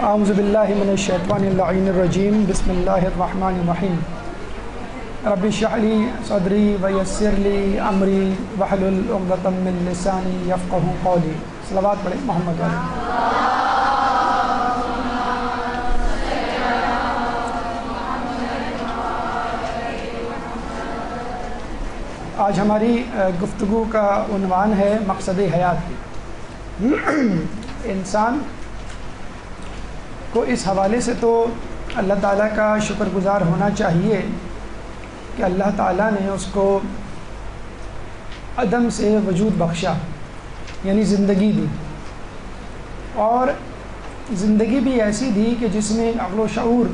اعوذ باللہ من الشیطان اللعین الرجیم بسم اللہ الرحمن الرحیم رب اشرح لی صدری ویسر لی امری واحلل عقدۃ من لسانی یفقہوا قولی۔ صلوات پڑھیں محمد علیہ۔ آج ہماری گفتگو کا عنوان ہے مقصد حیات۔ انسان کو اس حوالے سے تو اللہ تعالیٰ کا شکر گزار ہونا چاہیے کہ اللہ تعالیٰ نے اس کو عدم سے وجود بخشا، یعنی زندگی دی، اور زندگی بھی ایسی دی کہ جس میں عقل و شعور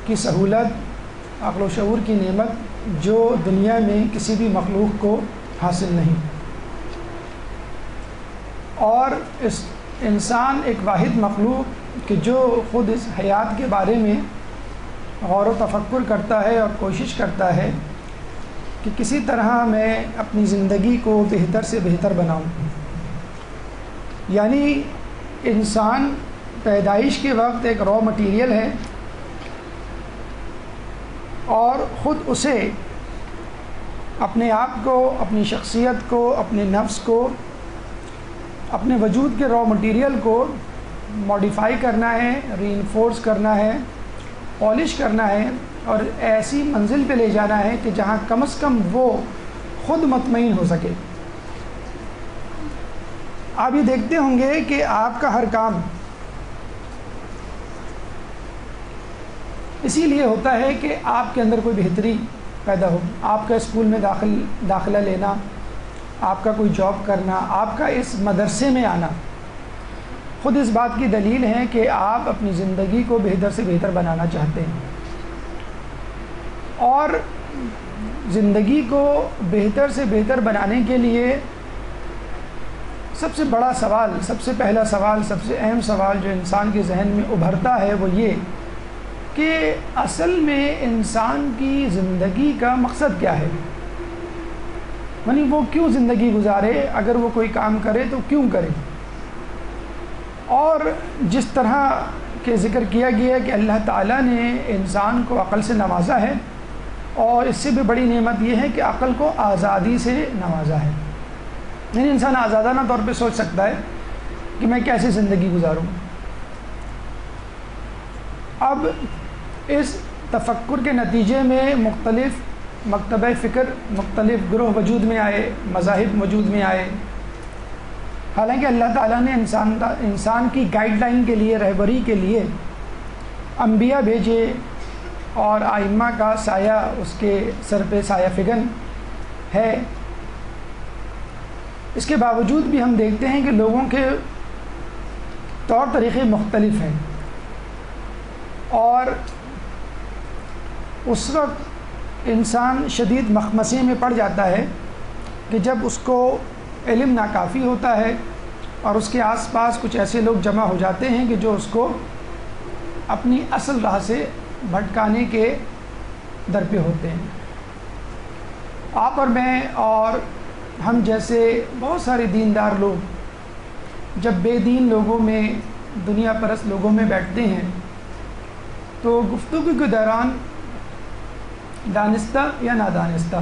کی سہولت، عقل و شعور کی نعمت جو دنیا میں کسی بھی مخلوق کو حاصل نہیں۔ اور اس انسان ایک واحد مخلوق کہ جو خود اس حیات کے بارے میں غور و تفکر کرتا ہے اور کوشش کرتا ہے کہ کسی طرح میں اپنی زندگی کو بہتر سے بہتر بناؤں۔ یعنی انسان پیدائش کے وقت ایک را مٹیریل ہے اور خود اسے اپنے آپ کو، اپنی شخصیت کو، اپنے نفس کو، اپنے وجود کے را مٹیریل کو موڈیفائی کرنا ہے، ری انفورس کرنا ہے، پالش کرنا ہے، اور ایسی منزل پہ لے جانا ہے کہ جہاں کم از کم وہ خود مطمئن ہو سکے۔ آپ یہ دیکھتے ہوں گے کہ آپ کا ہر کام اسی لیے ہوتا ہے کہ آپ کے اندر کوئی بہتری پیدا ہو۔ آپ کا اسکول میں داخلہ لینا، آپ کا کوئی جاب کرنا، آپ کا اس مدرسے میں آنا خود اس بات کی دلیل ہے کہ آپ اپنی زندگی کو بہتر سے بہتر بنانا چاہتے ہیں۔ اور زندگی کو بہتر سے بہتر بنانے کے لیے سب سے بڑا سوال، سب سے پہلا سوال، سب سے اہم سوال جو انسان کے ذہن میں ابھرتا ہے وہ یہ کہ اصل میں انسان کی زندگی کا مقصد کیا ہے؟ یعنی وہ کیوں زندگی گزارے؟ اگر وہ کوئی کام کرے تو کیوں کرے؟ اور جس طرح کہ ذکر کیا گیا ہے کہ اللہ تعالیٰ نے انسان کو عقل سے نوازا ہے، اور اس سے بھی بڑی نعمت یہ ہے کہ عقل کو آزادی سے نوازا ہے۔ یعنی انسان آزادانہ طور پہ سوچ سکتا ہے کہ میں کیسے زندگی گزاروں۔ اب اس تفکر کے نتیجے میں مختلف مکتبہ فکر، مختلف گروہ وجود میں آئے، مذاہب وجود میں آئے۔ حالانکہ اللہ تعالیٰ نے انسان کی گائیڈ لائن کے لیے، رہبری کے لیے انبیاء بھیجے، اور ائمہ کا سایہ اس کے سر پہ سایہ فگن ہے۔ اس کے باوجود بھی ہم دیکھتے ہیں کہ لوگوں کے طور طریقے مختلف ہیں، اور اس وقت انسان شدید مخمصے میں پڑ جاتا ہے کہ جب اس کو علم ناکافی ہوتا ہے اور اس کے آس پاس کچھ ایسے لوگ جمع ہو جاتے ہیں کہ جو اس کو اپنی اصل راہ سے بھٹکانے کے در پہ ہوتے ہیں۔ آپ اور میں اور ہم جیسے بہت سارے دیندار لوگ جب بے دین لوگوں میں، دنیا پرست لوگوں میں بیٹھتے ہیں تو گفتگو کے دوران دانستہ یا نادانستہ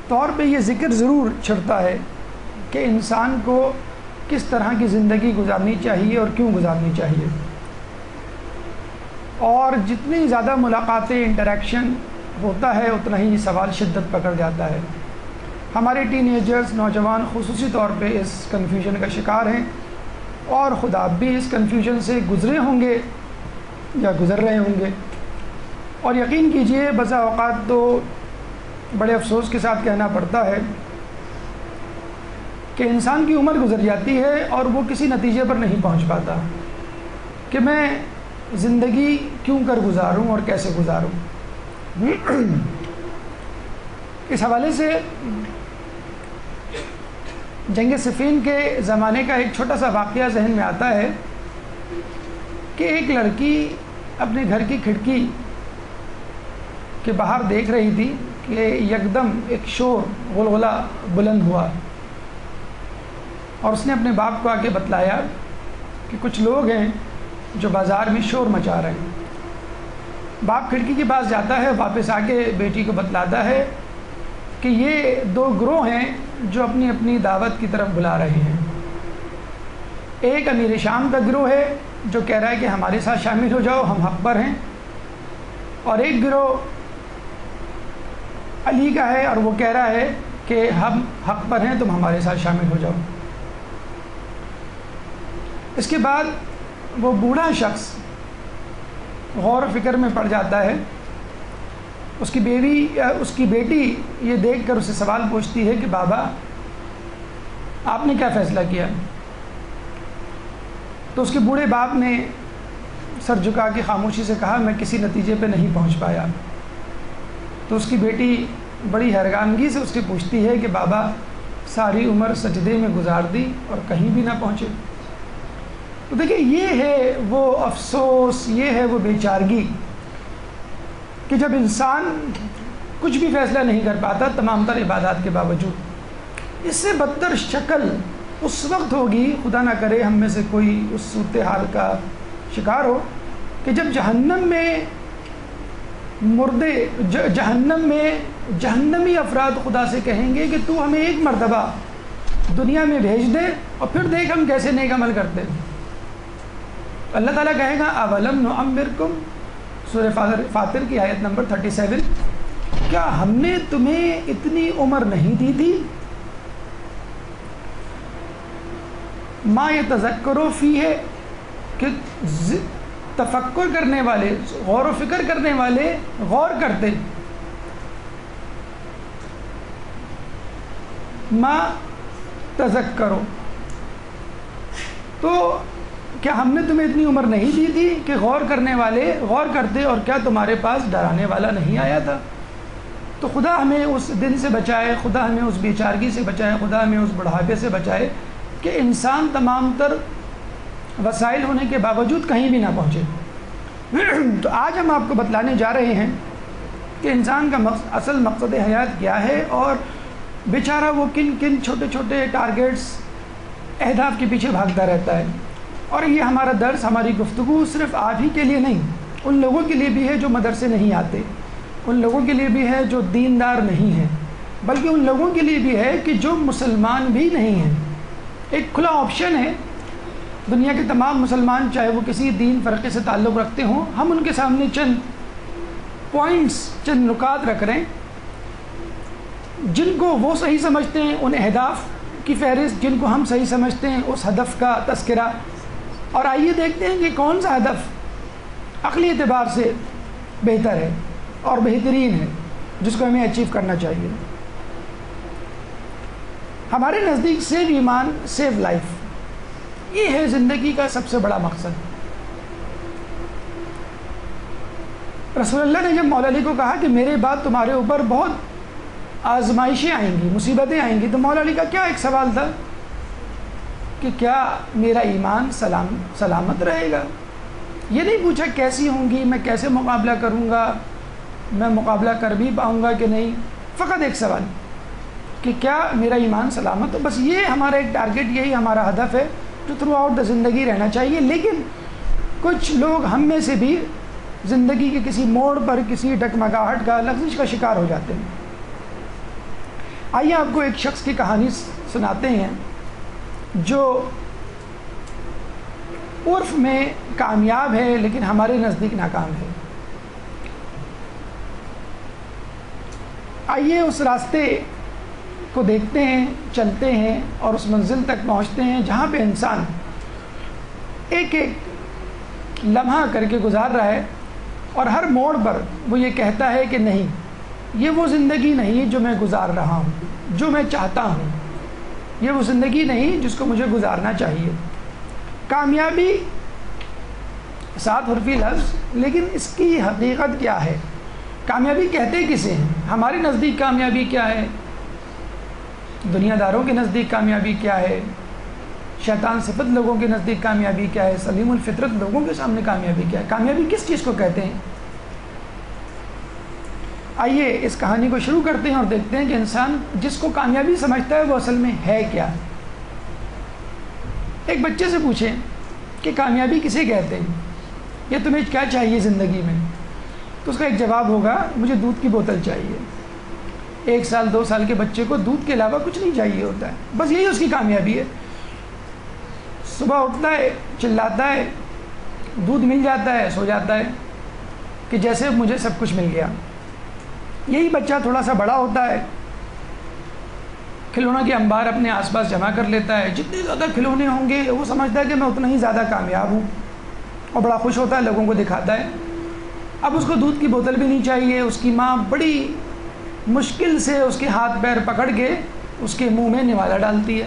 طور پہ یہ ذکر ضرور چھڑتا ہے کہ انسان کو کس طرح کی زندگی گزارنی چاہیے اور کیوں گزارنی چاہیے۔ اور جتنی زیادہ ملاقاتیں، انٹریکشن ہوتا ہے اتنا ہی سوال شدت پکڑ جاتا ہے۔ ہمارے ٹین ایجرز، نوجوان خصوصی طور پہ اس کنفیوژن کا شکار ہیں، اور خود آپ بھی اس کنفیوژن سے گزرے ہوں گے یا گزر رہے ہوں گے۔ اور یقین کیجئے بسا اوقات تو بڑے افسوس کے ساتھ کہنا پڑتا ہے کہ انسان کی عمر گزر جاتی ہے اور وہ کسی نتیجے پر نہیں پہنچ پاتا کہ میں زندگی کیوں کر گزاروں اور کیسے گزاروں۔ اس حوالے سے جنگ صفین کے زمانے کا ایک چھوٹا سا واقعہ ذہن میں آتا ہے کہ ایک لڑکی اپنے گھر کی کھڑکی کے باہر دیکھ رہی تھی کہ یکدم ایک شور، غلغلہ بلند ہوا، اور اس نے اپنے باپ کو آ کے بتلایا کہ کچھ لوگ ہیں جو بازار میں شور مچا رہے ہیں۔ باپ کھڑکی کے پاس جاتا ہے، واپس آ کے بیٹی کو بتلاتا ہے کہ یہ دو گروہ ہیں جو اپنی اپنی دعوت کی طرف بلا رہے ہیں۔ ایک امیر شام کا گروہ ہے جو کہہ رہا ہے کہ ہمارے ساتھ شامل ہو جاؤ، ہم حق پر ہیں، اور ایک گروہ علی کا ہے اور وہ کہہ رہا ہے کہ ہم حق پر ہیں، تم ہمارے ساتھ شامل ہو جاؤ۔ اس کے بعد وہ بوڑھا شخص غور و فکر میں پڑ جاتا ہے۔ اس کی بیٹی یہ دیکھ کر اسے سوال پوچھتی ہے کہ بابا آپ نے کیا فیصلہ کیا؟ تو اس کے بوڑھے باپ نے سر جھکا کے خاموشی سے کہا میں کسی نتیجے پہ نہیں پہنچ پایا۔ تو اس کی بیٹی بڑی حیرانگی سے اس سے پوچھتی ہے کہ بابا ساری عمر سجدے میں گزار دی اور کہیں بھی نہ پہنچے۔ تو دیکھیں یہ ہے وہ افسوس، یہ ہے وہ بیچارگی کہ جب انسان کچھ بھی فیصلہ نہیں کر پاتا تمام تر عبادات کے باوجود۔ اس سے بدتر شکل اس وقت ہوگی، خدا نہ کرے ہم میں سے کوئی اس صورتحال کا شکار ہو، کہ جب جہنم میں جہنمی افراد خدا سے کہیں گے کہ تو ہمیں ایک مرتبہ دنیا میں بھیج دے اور پھر دیکھ ہم کیسے نیک عمل کرتے ہیں۔ اللہ تعالیٰ کہے گا اولم نعمرکم، سورہ فاطر کی آیت نمبر 37، کیا ہم نے تمہیں اتنی عمر نہیں دی تھی؟ ما یتذکروا فیہ، کہ تفکر کرنے والے، غور و فکر کرنے والے غور کرتے، ما تذکروا، تو کیا ہم نے تمہیں اتنی عمر نہیں دی تھی کہ غور کرنے والے غور کرتے، اور کیا تمہارے پاس ڈرانے والا نہیں آیا تھا؟ تو خدا ہمیں اس دن سے بچائے، خدا ہمیں اس بیچارگی سے بچائے، خدا ہمیں اس بڑھاپے سے بچائے کہ انسان تمام تر وسائل ہونے کے باوجود کہیں بھی نہ پہنچے۔ تو آج ہم آپ کو بتلانے جا رہے ہیں کہ انسان کا اصل مقصد حیات کیا ہے، اور بیچارہ وہ کن کن چھوٹے چھوٹے ٹارگیٹس، اہداف کے پیچھے بھاگتا رہتا ہے۔ اور یہ ہمارا درس، ہماری گفتگو صرف آپ ہی کے لیے نہیں، ان لوگوں کے لیے بھی ہے جو مدرسے نہیں آتے، ان لوگوں کے لیے بھی ہے جو دیندار نہیں ہیں، بلکہ ان لوگوں کے لیے بھی ہے کہ جو مسلمان بھی نہیں ہیں۔ ایک کھلا آپشن ہے، دنیا کے تمام مسلمان چاہے وہ کسی دین فرقے سے تعلق رکھتے ہوں، ہم ان کے سامنے چند پوائنٹس، چند نکات رکھ رہے ہیں جن کو وہ صحیح سمجھتے ہیں، ان اہداف کی فہرست جن کو ہم صحیح سمجھتے ہیں، اس ہدف کا تذکرہ، اور آئیے دیکھتے ہیں کہ کون سا ہدف عقلی اعتبار سے بہتر ہے اور بہترین ہے جس کو ہمیں اچیو کرنا چاہیے۔ ہمارے نزدیک سیو ایمان سیو لائف، یہ ہے زندگی کا سب سے بڑا مقصد۔ رسول اللہ نے جب مولا علی کو کہا کہ میرے بعد تمہارے اوپر بہت آزمائشیں آئیں گی، مصیبتیں آئیں گی، تو مولا علی کا کیا ایک سوال تھا کہ کیا میرا ایمان سلامت رہے گا؟ یہ نہیں پوچھا کیسی ہوں گی، میں کیسے مقابلہ کروں گا، میں مقابلہ کر بھی پاؤں گا کہ نہیں، فقط ایک سوال کہ کیا میرا ایمان سلامت ہو۔ بس یہ ہمارا ایک ٹارگیٹ، یہی ہمارا ہدف ہے جو تھرو آؤٹ دا زندگی رہنا چاہیے۔ لیکن کچھ لوگ ہم میں سے بھی زندگی کے کسی موڑ پر کسی ڈگمگاہٹ کا، لغزش کا شکار ہو جاتے ہیں۔ آئیے آپ کو ایک شخص کی کہانی سناتے ہیں جو عرف میں کامیاب ہے لیکن ہمارے نزدیک ناکام ہے۔ آئیے اس راستے کو دیکھتے ہیں، چلتے ہیں اور اس منزل تک پہنچتے ہیں جہاں پہ انسان ایک ایک لمحہ کر کے گزار رہا ہے، اور ہر موڑ پر وہ یہ کہتا ہے کہ نہیں، یہ وہ زندگی نہیں جو میں گزار رہا ہوں، جو میں چاہتا ہوں، یہ وہ زندگی نہیں جس کو مجھے گزارنا چاہیے۔ کامیابی 7 حرفی لفظ، لیکن اس کی حقیقت کیا ہے؟ کامیابی کہتے کسے ہیں؟ ہمارے نزدیک کامیابی کیا ہے؟ دنیا داروں کے نزدیک کامیابی کیا ہے؟ شیطان صفت لوگوں کے نزدیک کامیابی کیا ہے؟ سلیم الفطرت لوگوں کے سامنے کامیابی کیا ہے؟ کامیابی کس چیز کو کہتے ہیں؟ آئیے اس کہانی کو شروع کرتے ہیں اور دیکھتے ہیں کہ انسان جس کو کامیابی سمجھتا ہے وہ اصل میں ہے کیا۔ ایک بچے سے پوچھیں کہ کامیابی کسے کہتے ہیں؟ یہ تمہیں کیا چاہیے زندگی میں؟ تو اس کا ایک جواب ہوگا مجھے دودھ کی بوتل چاہیے۔ 1 سال 2 سال کے بچے کو دودھ کے علاوہ کچھ نہیں چاہیے ہوتا ہے، بس یہی اس کی کامیابی ہے۔ صبح اٹھتا ہے، چلاتا ہے، دودھ مل جاتا ہے، سو جاتا ہے کہ جیسے مجھے سب کچھ مل گیا۔ یہی بچہ تھوڑا سا بڑا ہوتا ہے، کھلونوں کے انبار اپنے آس پاس جمع کر لیتا ہے، جتنے زیادہ کھلونے ہوں گے وہ سمجھتا ہے کہ میں اتنا ہی زیادہ کامیاب ہوں، اور بڑا خوش ہوتا ہے، لوگوں کو دکھاتا ہے۔ اب اس کو دودھ کی بوتل بھی نہیں چاہیے، اس کی ماں بڑی مشکل سے اس کے ہاتھ پیر پکڑ کے اس کے منہ میں نوالا ڈالتی ہے۔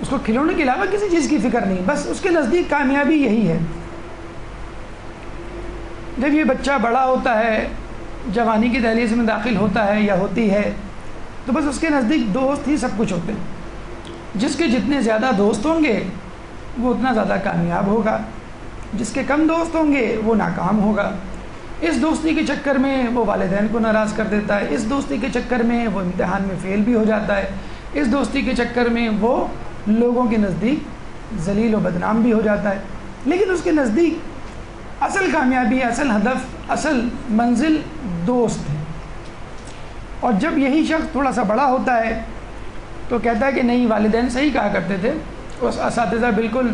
اس کو کھلونے کے علاوہ کسی چیز کی فکر نہیں، بس اس کے نزدیک کامیابی یہی ہے۔ جب یہ بچہ بڑا ہوتا ہے، جوانی کی دہلیز میں داخل ہوتا ہے یا ہوتی ہے، تو بس اس کے نزدیک دوست ہی سب کچھ ہوتے ہیں۔ جس کے جتنے زیادہ دوست ہوں گے وہ اتنا زیادہ کامیاب ہوگا، جس کے کم دوست ہوں گے وہ ناکام ہوگا۔ اس دوستی کے چکر میں وہ والدین کو ناراض کر دیتا ہے، اس دوستی کے چکر میں وہ امتحان میں فیل بھی ہو جاتا ہے، اس دوستی کے چکر میں وہ لوگوں کے نزدیک ذلیل و بدنام بھی ہو جاتا ہے۔ لیکن اس کے نزدیک اصل کامیابی، اصل ہدف، اصل منزل دوست ہے۔ اور جب یہی شخص تھوڑا سا بڑا ہوتا ہے تو کہتا ہے کہ نہیں، والدین صحیح کہا کرتے تھے، اس اساتذہ بالکل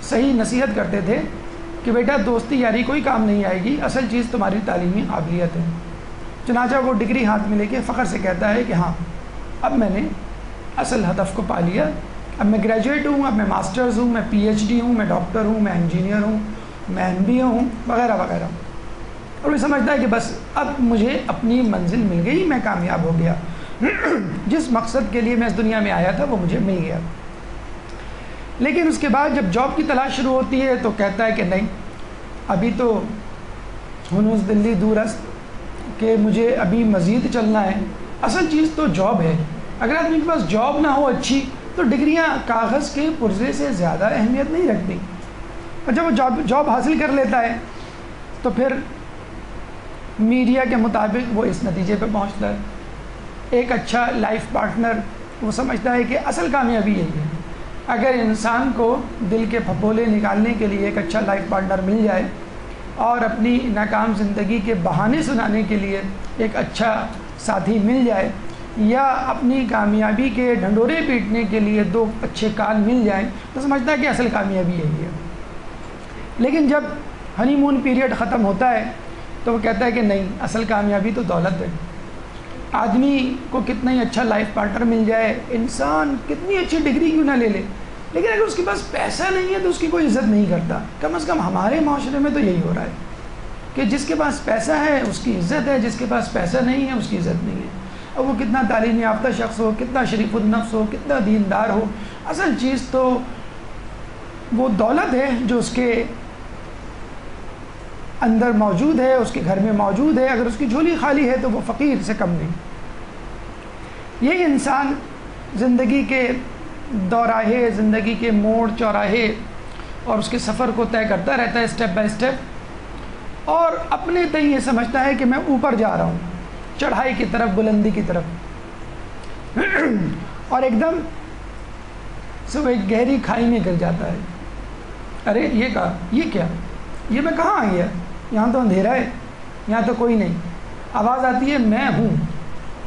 صحیح نصیحت کرتے تھے کہ بیٹا دوستی یاری کوئی کام نہیں آئے گی، اصل چیز تمہاری تعلیمی قابلیت ہے۔ چنانچہ وہ ڈگری ہاتھ میں لے کے فخر سے کہتا ہے کہ ہاں، اب میں نے اصل ہدف کو پا لیا، اب میں گریجویٹ ہوں، اب میں ماسٹرز ہوں، میں پی ایچ ڈی ہوں، میں ڈاکٹر ہوں، میں انجینئر ہوں، میں ایم بی اے ہوں، وغیرہ وغیرہ۔ اور وہ سمجھتا ہے کہ بس اب مجھے اپنی منزل مل گئی، میں کامیاب ہو گیا، جس مقصد کے لیے میں اس دنیا میں آیا تھا وہ مجھے مل گیا۔ لیکن اس کے بعد جب جاب کی تلاش شروع ہوتی ہے تو کہتا ہے کہ نہیں، ابھی تو ہنوز دلی دور است کہ مجھے ابھی مزید چلنا ہے، اصل چیز تو جاب ہے۔ اگر آدمی کے پاس جاب نہ ہو اچھی تو ڈگریاں کاغذ کے پرزے سے زیادہ اہمیت نہیں رکھتی۔ اور جب وہ جاب حاصل کر لیتا ہے تو پھر میڈیا کے مطابق وہ اس نتیجے پہ پہنچتا ہے، ایک اچھا لائف پارٹنر وہ سمجھتا ہے کہ اصل کامیابی یہی ہے۔ اگر انسان کو دل کے پھپھولے نکالنے کے لیے ایک اچھا لائف پارٹنر مل جائے اور اپنی ناکام زندگی کے بہانے سنانے کے لیے ایک اچھا ساتھی مل جائے، یا اپنی کامیابی کے ڈھنڈورے پیٹنے کے لیے 2 اچھے کان مل جائیں، تو سمجھتا ہے کہ اصل کامیابی یہی ہے۔ لیکن جب ہنی مون پیریڈ ختم ہوتا ہے تو وہ کہتا ہے کہ نہیں، اصل کامیابی تو دولت ہے۔ آدمی کو کتنا ہی اچھا لائف پارٹنر مل جائے، انسان کتنی اچھی ڈگری کیوں نہ لے لے، لیکن اگر اس کے پاس پیسہ نہیں ہے تو اس کی کوئی عزت نہیں کرتا۔ کم از کم ہمارے معاشرے میں تو یہی ہو رہا ہے کہ جس کے پاس پیسہ ہے اس کی عزت ہے، جس کے پاس پیسہ نہیں ہے اس کی عزت نہیں ہے۔ اب وہ کتنا تعلیم یافتہ شخص ہو، کتنا شریف النفس ہو، کتنا دیندار ہو، اصل چیز تو وہ دولت ہے جو اس کے اندر موجود ہے، اس کے گھر میں موجود ہے۔ اگر اس کی جھولی خالی ہے تو وہ فقیر سے کم نہیں۔ یہی انسان زندگی کے دوراہے، زندگی کے موڑ چوراہے اور اس کے سفر کو طے کرتا رہتا ہے اسٹیپ بائی اسٹیپ، اور اپنے تئیں یہ سمجھتا ہے کہ میں اوپر جا رہا ہوں، چڑھائی کی طرف، بلندی کی طرف، اور ایک دم سے وہ ایک گہری کھائی میں گر جاتا ہے۔ ارے یہ کہا، یہ کیا، یہ میں کہاں آ گیا، یہاں تو اندھیرا ہے، یہاں تو کوئی نہیں۔ آواز آتی ہے میں ہوں،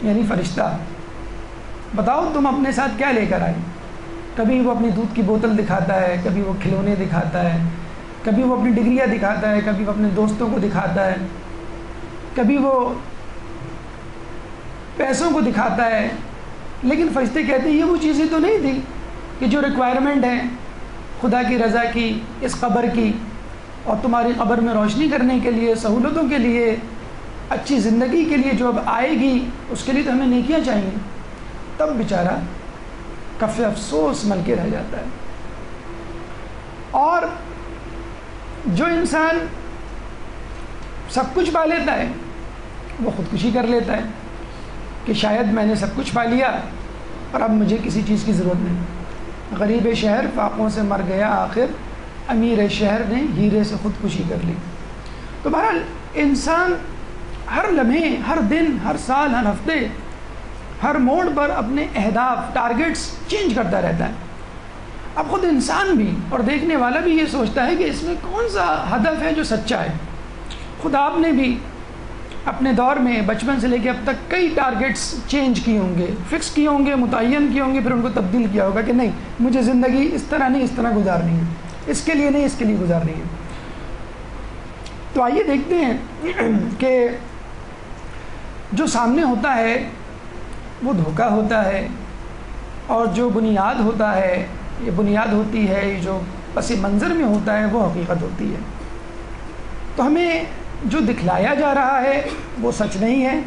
یعنی فرشتہ، بتاؤ تم اپنے ساتھ کیا لے کر آئے۔ کبھی وہ اپنی دودھ کی بوتل دکھاتا ہے، کبھی وہ کھلونے دکھاتا ہے، کبھی وہ اپنی ڈگریاں دکھاتا ہے، کبھی وہ اپنے دوستوں کو دکھاتا ہے، کبھی وہ پیسوں کو دکھاتا ہے۔ لیکن فرشتے کہتے ہیں یہ وہ چیزیں تو نہیں تھی کہ جو ریکوائرمنٹ ہیں خدا کی رضا کی، اس قبر کی، اور تمہاری قبر میں روشنی کرنے کے لیے، سہولتوں کے لیے، اچھی زندگی کے لیے جو اب آئے گی اس کے لیے تو ہمیں نیکیاں چاہیے۔ تب بیچارہ کف افسوس مل کے رہ جاتا ہے۔ اور جو انسان سب کچھ پا لیتا ہے وہ خودکشی کر لیتا ہے کہ شاید میں نے سب کچھ پا لیا اور اب مجھے کسی چیز کی ضرورت نہیں۔ غریب شہر فاقوں سے مر گیا آخر، امیر شہر نے ہیرے سے خودکشی کر لی۔ تو بہرحال انسان ہر لمحے، ہر دن، ہر سال، ہر ہفتے، ہر موڑ پر اپنے اہداف، ٹارگٹس چینج کرتا رہتا ہے۔ اب خود انسان بھی اور دیکھنے والا بھی یہ سوچتا ہے کہ اس میں کون سا ہدف ہے جو سچا ہے. خود آپ نے بھی اپنے دور میں بچپن سے لے کے اب تک کئی ٹارگیٹس چینج کیے ہوں گے، فکس کیے ہوں گے، متعین کیے ہوں گے، پھر ان کو تبدیل کیا ہوگا کہ نہیں مجھے زندگی اس طرح نہیں، اس طرح گزارنی ہے، اس کے لیے نہیں، اس کے لیے گزارنی ہے. تو آئیے دیکھتے ہیں کہ جو سامنے ہوتا ہے وہ دھوکہ ہوتا ہے، اور جو بنیاد ہوتا ہے، یہ بنیاد ہوتی ہے، یہ جو پس منظر میں ہوتا ہے وہ حقیقت ہوتی ہے. تو ہمیں جو دکھلایا جا رہا ہے وہ سچ نہیں ہے،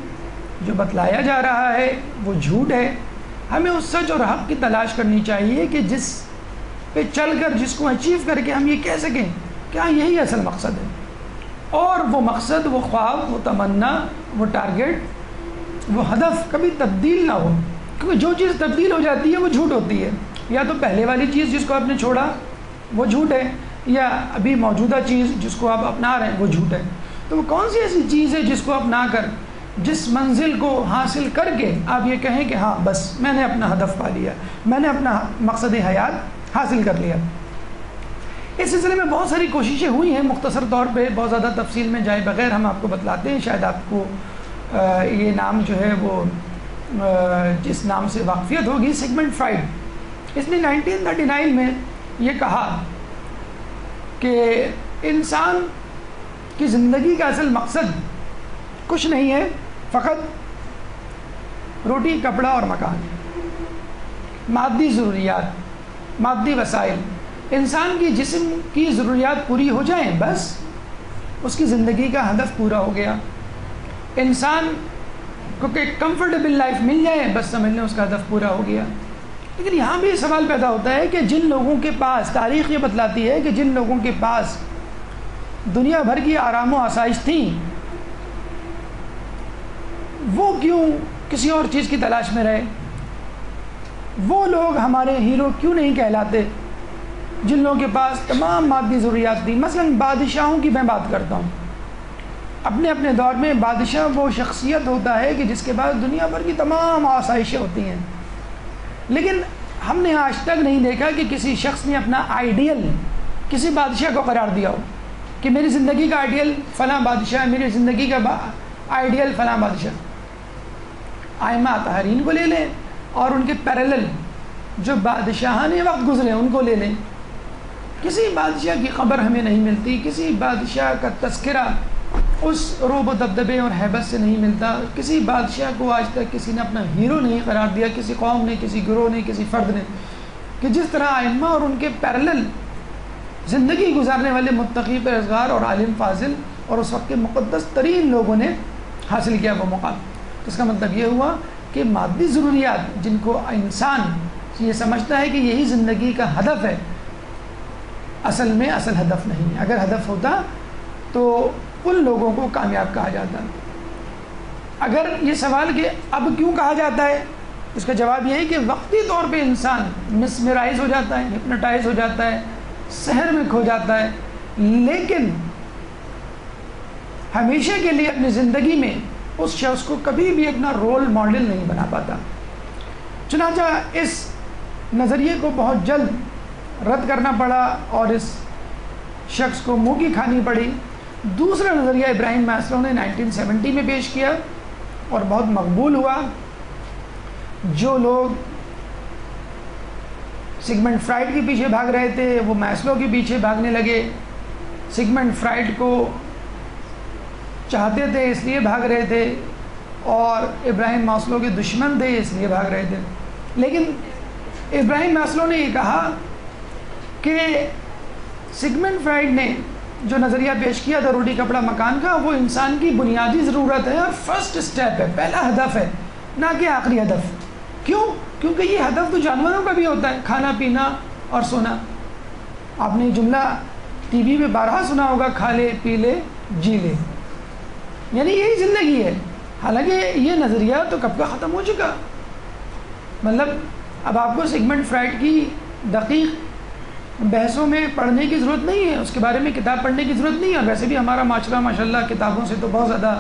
جو بتلایا جا رہا ہے وہ جھوٹ ہے. ہمیں اس سچ اور حق کی تلاش کرنی چاہیے کہ جس پہ چل کر، جس کو اچیو کر کے ہم یہ کہہ سکیں کیا یہی اصل مقصد ہے، اور وہ مقصد، وہ خواب، وہ تمنا، وہ ٹارگیٹ، وہ ہدف کبھی تبدیل نہ ہو. کیونکہ جو چیز تبدیل ہو جاتی ہے وہ جھوٹ ہوتی ہے. یا تو پہلے والی چیز جس کو آپ نے چھوڑا وہ جھوٹ ہے، یا ابھی موجودہ چیز جس کو آپ اپنا رہے ہیں وہ جھوٹ ہے. تو وہ کون سی ایسی چیز ہے جس کو اپنا کر، جس منزل کو حاصل کر کے آپ یہ کہیں کہ ہاں بس میں نے اپنا ہدف پا لیا، میں نے اپنا مقصد حیات حاصل کر لیا. اس سلسلے میں بہت ساری کوششیں ہوئی ہیں، مختصر طور پہ بہت زیادہ تفصیل میں جائے بغیر ہم آپ کو بتلاتے ہیں. شاید آپ کو یہ نام جو ہے وہ جس نام سے واقفیت ہوگی، سگمنڈ فرائڈ. اس نے 1939 میں یہ کہا کہ انسان کی زندگی کا اصل مقصد کچھ نہیں ہے، فقط روٹی، کپڑا اور مکان، مادی ضروریات، مادی وسائل. انسان کی جسم کی ضروریات پوری ہو جائیں بس اس کی زندگی کا ہدف پورا ہو گیا. انسان کو کہ کمفرٹیبل لائف مل جائے بس سمجھ لیں اس کا ہدف پورا ہو گیا. لیکن یہاں بھی سوال پیدا ہوتا ہے کہ جن لوگوں کے پاس، تاریخ یہ بتلاتی ہے کہ جن لوگوں کے پاس دنیا بھر کی آرام و آسائش تھیں، وہ کیوں کسی اور چیز کی تلاش میں رہے؟ وہ لوگ ہمارے ہیرو کیوں نہیں کہلاتے جن لوگوں کے پاس تمام مادی ضروریات تھیں؟ مثلا بادشاہوں کی میں بات کرتا ہوں. اپنے اپنے دور میں بادشاہ وہ شخصیت ہوتا ہے کہ جس کے پاس دنیا بھر کی تمام آسائشیں ہوتی ہیں. لیکن ہم نے آج تک نہیں دیکھا کہ کسی شخص نے اپنا آئیڈیل کسی بادشاہ کو قرار دیا ہو کہ میری زندگی کا آئیڈیل فلاں بادشاہ ہے، میری زندگی کا آئیڈیل فلاں بادشاہ. ائمہ طاہرین کو لے لیں اور ان کے پیرالل جو بادشاہان وقت گزرے ان کو لے لیں، کسی بادشاہ کی خبر ہمیں نہیں ملتی، کسی بادشاہ کا تذکرہ اس روب و دبدبے اور ہیبت سے نہیں ملتا. کسی بادشاہ کو آج تک کسی نے اپنا ہیرو نہیں قرار دیا، کسی قوم نے، کسی گروہ نے، کسی فرد نے، کہ جس طرح ائمہ اور ان کے پیرالل زندگی گزارنے والے متقی، پرہیزگار اور عالم فاضل اور اس وقت کے مقدس ترین لوگوں نے حاصل کیا وہ مقام. اس کا مطلب یہ ہوا کہ مادی ضروریات جن کو انسان یہ سمجھتا ہے کہ یہی زندگی کا ہدف ہے، اصل میں اصل ہدف نہیں. اگر ہدف ہوتا تو ان لوگوں کو کامیاب کہا جاتا. اگر یہ سوال کہ اب کیوں کہا جاتا ہے، اس کا جواب یہ ہے کہ وقتی طور پہ انسان مسمرائز ہو جاتا ہے، ہپنوٹائز ہو جاتا ہے، سحر میں کھو جاتا ہے، لیکن ہمیشہ کے لیے اپنی زندگی میں اس شخص کو کبھی بھی اپنا رول ماڈل نہیں بنا پاتا. چنانچہ اس نظریے کو بہت جلد رد کرنا پڑا اور اس شخص کو منہ کی کھانی پڑی. دوسرا نظریہ ابراہیم ماسلو نے 1970 میں پیش کیا اور بہت مقبول ہوا. جو لوگ سگمنڈ فرائڈ کے پیچھے بھاگ رہے تھے وہ ماسلو کے پیچھے بھاگنے لگے. سگمنڈ فرائڈ کو چاہتے تھے اس لیے بھاگ رہے تھے، اور ابراہیم ماسلو کے دشمن تھے اس لیے بھاگ رہے تھے. لیکن ابراہیم ماسلو نے یہ کہا کہ سگمنڈ فرائڈ نے جو نظریہ پیش کیا تھا روٹی کپڑا مکان کا، وہ انسان کی بنیادی ضرورت ہے اور فرسٹ سٹیپ ہے، پہلا ہدف ہے، نہ کہ آخری ہدف. کیوں؟ کیونکہ یہ ہدف تو جانوروں کا بھی ہوتا ہے، کھانا پینا اور سونا. آپ نے جملہ ٹی وی پہ بارہا سنا ہوگا، کھا لے پی لے جی لے، یعنی یہی زندگی ہے. حالانکہ یہ نظریہ تو کب کا ختم ہو چکا. مطلب اب آپ کو سگمنڈ فرائڈ کی دقیق بحثوں میں پڑھنے کی ضرورت نہیں ہے، اس کے بارے میں کتاب پڑھنے کی ضرورت نہیں ہے. اور ویسے بھی ہمارا معاشرہ ماشاءاللہ کتابوں سے تو بہت زیادہ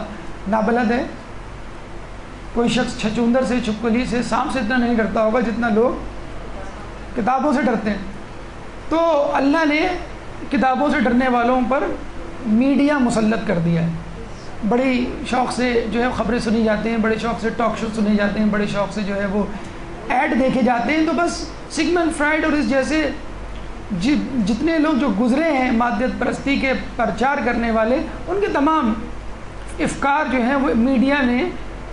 نابلد ہے. کوئی شخص چھچوندر سے، چھپکلی سے، سانپ سے اتنا نہیں ڈرتا ہوگا جتنا لوگ کتابوں سے ڈرتے ہیں. تو اللہ نے کتابوں سے ڈرنے والوں پر میڈیا مسلط کر دیا ہے. بڑی شوق سے جو ہے خبریں سنی جاتی ہیں, بڑے شوق سے ٹاک شو سنے جاتے ہیں, بڑے شوق سے جو ہے وہ ایڈ دیکھے جاتے ہیں. تو بس سگمنڈ فرائڈ اور اس جیسے جتنے لوگ جو گزرے ہیں مادیت پرستی کے پرچار کرنے والے, ان کے تمام افکار جو ہیں وہ میڈیا نے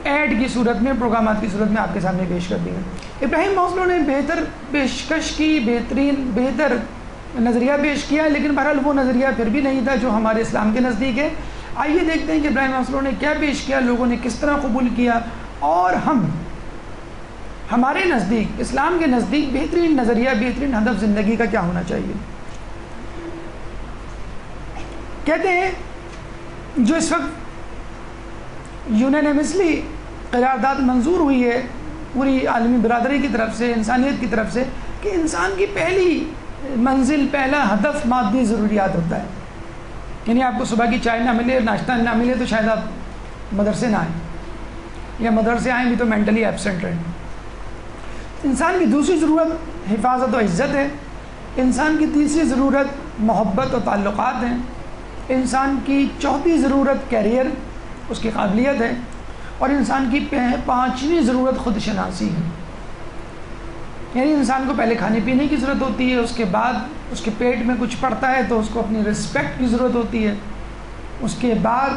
ایڈ کی صورت میں, پروگرامات کی صورت میں آپ کے سامنے پیش کر دی ہے. ابراہیم ماسلو نے بہتر پیشکش کی, بہتر نظریہ پیش کیا, لیکن بہرحال وہ نظریہ پھر بھی نہیں تھا جو ہمارے اسلام کے نزدیک ہے. آئیے دیکھتے ہیں کہ ابراہیم ماسلو نے کیا پیش کیا, لوگوں نے کس طرح قبول کیا, اور ہمارے نزدیک, اسلام کے نزدیک بہترین نظریہ, بہترین ہدف زندگی کا کیا ہونا چاہیے. کہتے ہیں جو اس وقت یونینیمسلی قرارداد منظور ہوئی ہے پوری عالمی برادری کی طرف سے, انسانیت کی طرف سے, کہ انسان کی پہلی منزل, پہلا ہدف مادی ضروریات ہوتا ہے. یعنی آپ کو صبح کی چائے نہ ملے, ناشتہ نہ ملے تو شاید آپ مدرسے نہ آئیں, یا مدرسے آئیں بھی تو مینٹلی ایبسنٹ رہیں. انسان کی دوسری ضرورت حفاظت و عزت ہے. انسان کی تیسری ضرورت محبت و تعلقات ہیں. انسان کی چوتھی ضرورت کیریئر, اس کی قابلیت ہے. اور انسان کی پانچویں ضرورت خود شناسی ہے. یعنی انسان کو پہلے کھانے پینے کی ضرورت ہوتی ہے, اس کے بعد اس کے پیٹ میں کچھ پڑتا ہے تو اس کو اپنی رسپیکٹ کی ضرورت ہوتی ہے, اس کے بعد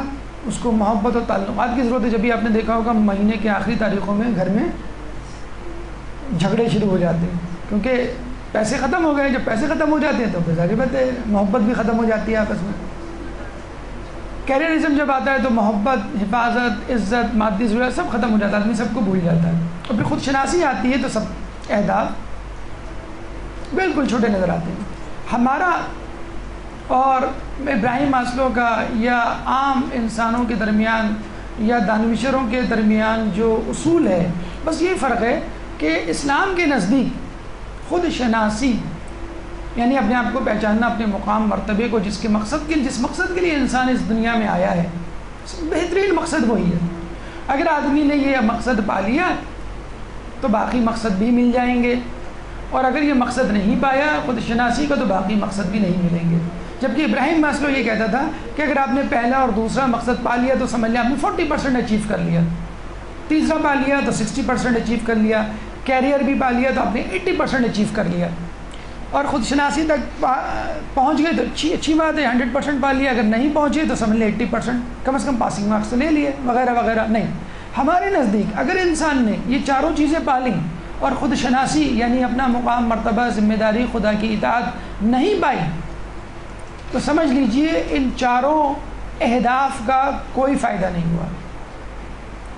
اس کو محبت و تعلقات کی ضرورت ہے. جب بھی آپ نے دیکھا ہوگا مہینے کے آخری تاریخوں میں گھر میں جھگڑے شروع ہو جاتے ہیں, کیونکہ پیسے ختم ہو گئے. جب پیسے ختم ہو جاتے ہیں تو پھر ظاہر بات ہے محبت بھی ختم ہو جاتی ہے آپس میں. کیریئرزم جب آتا ہے تو محبت, حفاظت, عزت, مادی ضرورت سب ختم ہو جاتا ہے, آدمی سب کو بھول جاتا ہے. اور پھر خود شناسی آتی ہے تو سب اہداف بالکل چھوٹے نظر آتے ہیں. ہمارا اور ابراہیم ماسلو کا یا عام انسانوں کے درمیان یا دانشوروں کے درمیان جو اصول ہے, بس یہ فرق ہے کہ اسلام کے نزدیک خود شناسی یعنی اپنے آپ کو پہچاننا, اپنے مقام مرتبے کو, جس مقصد کے لیے انسان اس دنیا میں آیا ہے, بہترین مقصد وہی ہے. اگر آدمی نے یہ مقصد پا لیا تو باقی مقصد بھی مل جائیں گے, اور اگر یہ مقصد نہیں پایا خود شناسی کا تو باقی مقصد بھی نہیں ملیں گے. جبکہ ابراہیم ماسلو یہ کہتا تھا کہ اگر آپ نے پہلا اور دوسرا مقصد پا لیا تو سمجھ لیں آپ نے 40% اچیو کر لیا, تیسرا پا لیا تو 60% اچیو کر لیا, کیریئر بھی پا لیا تو آپ نے 80% اچیو کر لیا, اور خود شناسی تک پہنچ گئے تو اچھی بات ہے, 100% پا لیا. اگر نہیں پہنچے تو سمجھ لیں 80%, کم از کم پاسنگ مارکس تو لے لیے, وغیرہ وغیرہ. نہیں, ہمارے نزدیک اگر انسان نے یہ چاروں چیزیں پا لیں اور خود شناسی یعنی اپنا مقام, مرتبہ, ذمہ داری, خدا کی اطاعت نہیں پائی تو سمجھ لیجئے ان چاروں اہداف کا کوئی فائدہ نہیں ہوا.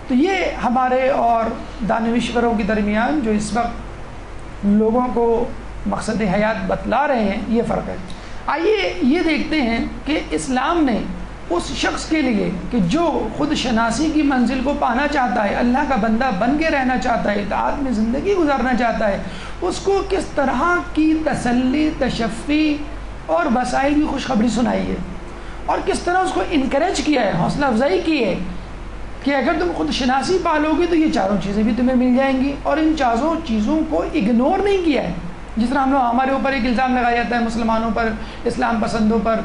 تو یہ ہمارے اور دانشوروں کے درمیان جو اس وقت لوگوں کو مقصد حیات بتلا رہے ہیں یہ فرق ہے. آئیے یہ دیکھتے ہیں کہ اسلام نے اس شخص کے لیے کہ جو خود شناسی کی منزل کو پانا چاہتا ہے, اللہ کا بندہ بن کے رہنا چاہتا ہے, اطاعت میں زندگی گزارنا چاہتا ہے, اس کو کس طرح کی تسلی, تشفی اور وسائل کی خوشخبری سنائی ہے, اور کس طرح اس کو انکریج کیا ہے, حوصلہ افزائی کی ہے کہ اگر تم خود شناسی پالو گے تو یہ چاروں چیزیں بھی تمہیں مل جائیں گی. اور ان چاروں چیزوں کو اگنور نہیں کیا ہے. جس طرح ہم لوگ ہمارے اوپر ایک الزام لگایا جاتا ہے مسلمانوں پر, اسلام پسندوں پر,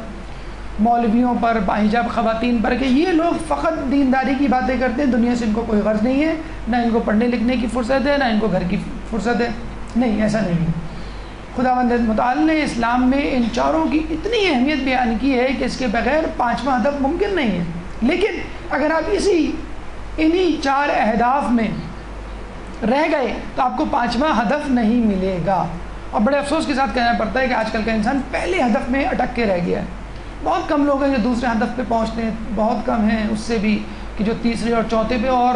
مولویوں پر, باحجاب خواتین پر, کہ یہ لوگ فقط دینداری کی باتیں کرتے ہیں, دنیا سے ان کو کوئی غرض نہیں ہے, نہ ان کو پڑھنے لکھنے کی فرصت ہے, نہ ان کو گھر کی فرصت ہے. نہیں, ایسا نہیں ہے. خداوند متعال نے اسلام میں ان چاروں کی اتنی اہمیت بیان کی ہے کہ اس کے بغیر پانچواں ہدف ممکن نہیں ہے. لیکن اگر آپ انہی چار اہداف میں رہ گئے تو آپ کو پانچواں ہدف نہیں ملے گا. اور بڑے افسوس کے ساتھ کہنا پڑتا ہے کہ آج کل کا انسان پہلے ہدف میں اٹک کے رہ گیا ہے. بہت کم لوگ ہیں جو دوسرے ہدف پہ پہنچتے ہیں, بہت کم ہیں اس سے بھی کہ جو تیسرے اور چوتھے پہ, اور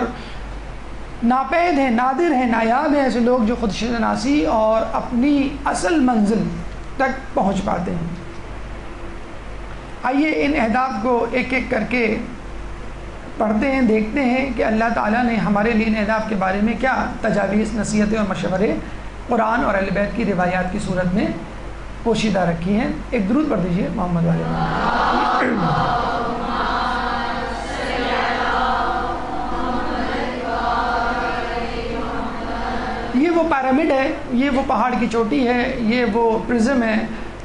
ناپید ہیں, نادر ہیں, نایاب ہیں ایسے لوگ جو خود شناسی اور اپنی اصل منزل تک پہنچ پاتے ہیں. آئیے ان اہداف کو ایک ایک کر کے پڑھتے ہیں, دیکھتے ہیں کہ اللہ تعالیٰ نے ہمارے لیے ان اہداف کے بارے میں کیا تجاویز, نصیحتیں اور مشورے قرآن اور اہل بیت کی روایات کی صورت میں پوشیدہ رکھی ہیں. ایک درود پڑھ دیجیے محمد علیہ وسلم. یہ وہ پیرامڈ ہے, یہ وہ پہاڑ کی چوٹی ہے, یہ وہ پرزم ہے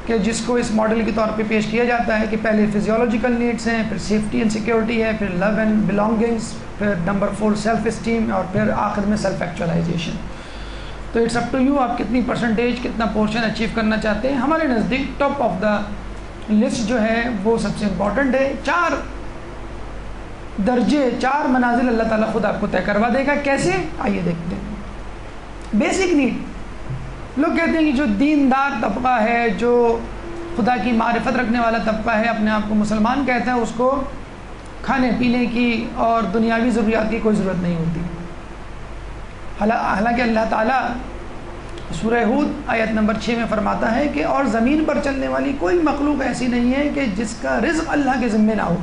کہ جس کو اس ماڈل کے طور پہ پیش کیا جاتا ہے کہ پہلے فزیولوجیکل نیڈس ہیں، پھر سیفٹی اینڈ سیکیورٹی ہے، پھر لو اینڈ بلانگنگس، پھر نمبر 4 سیلف اسٹیم، اور پھر آخر میں سیلف ایکچولائزیشن. تو اٹس اپ ٹو یو، آپ کتنی پرسنٹیج، کتنا پورشن اچیو کرنا چاہتے ہیں. ہمارے نزدیک ٹاپ آف دا لسٹ جو ہے وہ سب سے امپورٹنٹ ہے. 4 درجے، 4 منازل اللہ تعالیٰ خود آپ کو طے کروا دے گا. کیسے؟ آئیے دیکھتے ہیں. بیسک نیڈ، لوگ کہتے ہیں کہ جو دیندار طبقہ ہے، جو خدا کی معرفت رکھنے والا طبقہ ہے، اپنے آپ کو مسلمان کہتا ہے، اس کو کھانے پینے کی اور دنیاوی ضروریات کی کوئی ضرورت نہیں ہوتی. حالانکہ اللہ تعالیٰ سورہ ہود آیت نمبر 6 میں فرماتا ہے کہ اور زمین پر چلنے والی کوئی مخلوق ایسی نہیں ہے کہ جس کا رزق اللہ کے ذمے نہ ہو.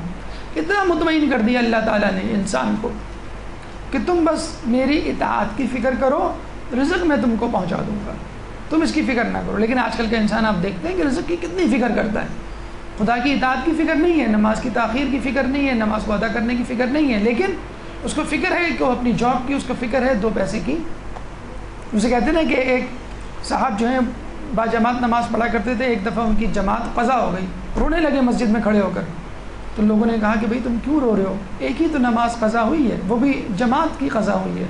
اتنا مطمئن کر دیا اللہ تعالیٰ نے انسان کو کہ تم بس میری اطاعت کی فکر کرو، رزق میں تم کو پہنچا دوں گا، تم اس کی فکر نہ کرو. لیکن آج کل کا انسان آپ دیکھتے ہیں کہ رزق کی کتنی فکر کرتا ہے. خدا کی اطاعت کی فکر نہیں ہے، نماز کی تاخیر کی فکر نہیں ہے، نماز کو ادا کرنے کی فکر نہیں ہے، لیکن اس کو فکر ہے کہ وہ اپنی جاب کی، اس کو فکر ہے 2 پیسے کی. اسے کہتے ہیں نا کہ ایک صاحب جو ہیں باجماعت نماز پڑھا کرتے تھے، ایک دفعہ ان کی جماعت قضا ہو گئی، رونے لگے مسجد میں کھڑے ہو کر. تو لوگوں نے کہا کہ بھئی تم کیوں رو رہے ہو؟ ایک ہی تو نماز قضا ہوئی ہے، وہ بھی جماعت کی قضا ہوئی ہے.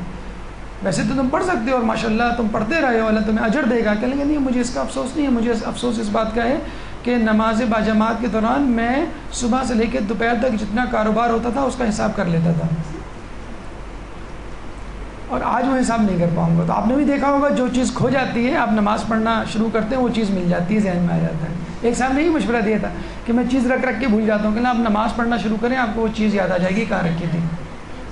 ویسے تو تم پڑھ سکتے ہو اور ماشاءاللہ تم پڑھتے رہے ہو، اللہ تمہیں اجر دے گا. کہنے لگے نہیں، مجھے اس کا افسوس نہیں ہے. مجھے افسوس اس بات کا ہے کہ نماز باجماعت کے دوران میں صبح سے لے کے دوپہر تک جتنا کاروبار ہوتا تھا اس کا حساب کر لیتا تھا، اور آج وہ حساب نہیں کر پاؤں گا. تو آپ نے بھی دیکھا ہوگا جو چیز کھو جاتی ہے، آپ نماز پڑھنا شروع کرتے ہیں وہ چیز مل جاتی ہے، ذہن میں آ جاتا ہے. ایک صاحب نے یہ مشورہ دیا تھا کہ میں چیز رکھ کے بھول جاتا ہوں، کہ آپ نماز پڑھنا شروع کریں آپ کو وہ چیز یاد آ جائے گی کہاں رکھی تھی.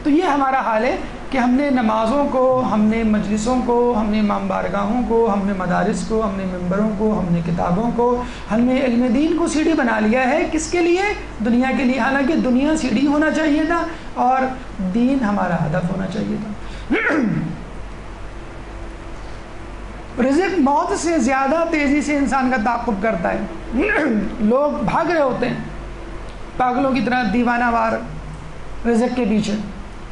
تو یہ ہمارا حال ہے کہ ہم نے نمازوں کو، ہم نے مجلسوں کو، ہم نے امام بارگاہوں کو، ہم نے مدارس کو، ہم نے ممبروں کو، ہم نے کتابوں کو، ہم نے علم دین کو سیڑھی بنا لیا ہے. کس کے لیے؟ دنیا کے لیے. حالانکہ دنیا سیڑھی ہونا چاہیے تھا اور دین ہمارا ہدف ہونا چاہیے تھا. رزق موت سے زیادہ تیزی سے انسان کا تعاقب کرتا ہے. لوگ بھاگ رہے ہوتے ہیں پاگلوں کی طرح دیوانہ وار رزق کے پیچھے.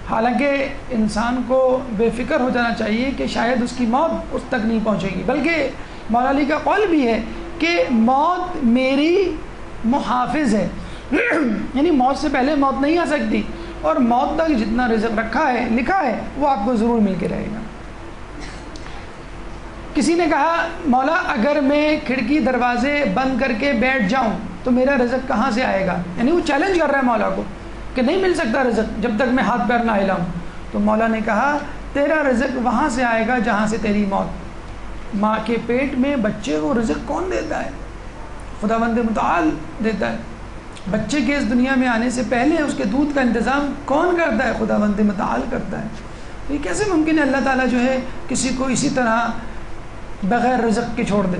حالانکہ انسان کو بے فکر ہو جانا چاہیے کہ شاید اس کی موت اس تک نہیں پہنچے گی. بلکہ مولا علی کا قول بھی ہے کہ موت میری محافظ ہے، یعنی موت سے پہلے موت نہیں آ سکتی، اور موت تک جتنا رزق رکھا ہے، لکھا ہے، وہ آپ کو ضرور مل کے رہے گا. کسی نے کہا مولا اگر میں کھڑکی دروازے بند کر کے بیٹھ جاؤں تو میرا رزق کہاں سے آئے گا؟ یعنی وہ چیلنج کر رہا ہے مولا کو کہ نہیں مل سکتا رزق جب تک میں ہاتھ پیر نہ ہلاؤں. تو مولا نے کہا تیرا رزق وہاں سے آئے گا جہاں سے تیری موت. ماں کے پیٹ میں بچے کو رزق کون دیتا ہے؟ خداوند متعال دیتا ہے. بچے کے اس دنیا میں آنے سے پہلے اس کے دودھ کا انتظام کون کرتا ہے؟ خداوند متعال کرتا ہے. تو یہ کیسے ممکن ہے اللہ تعالیٰ جو ہے کسی کو اسی طرح بغیر رزق کے چھوڑ دے؟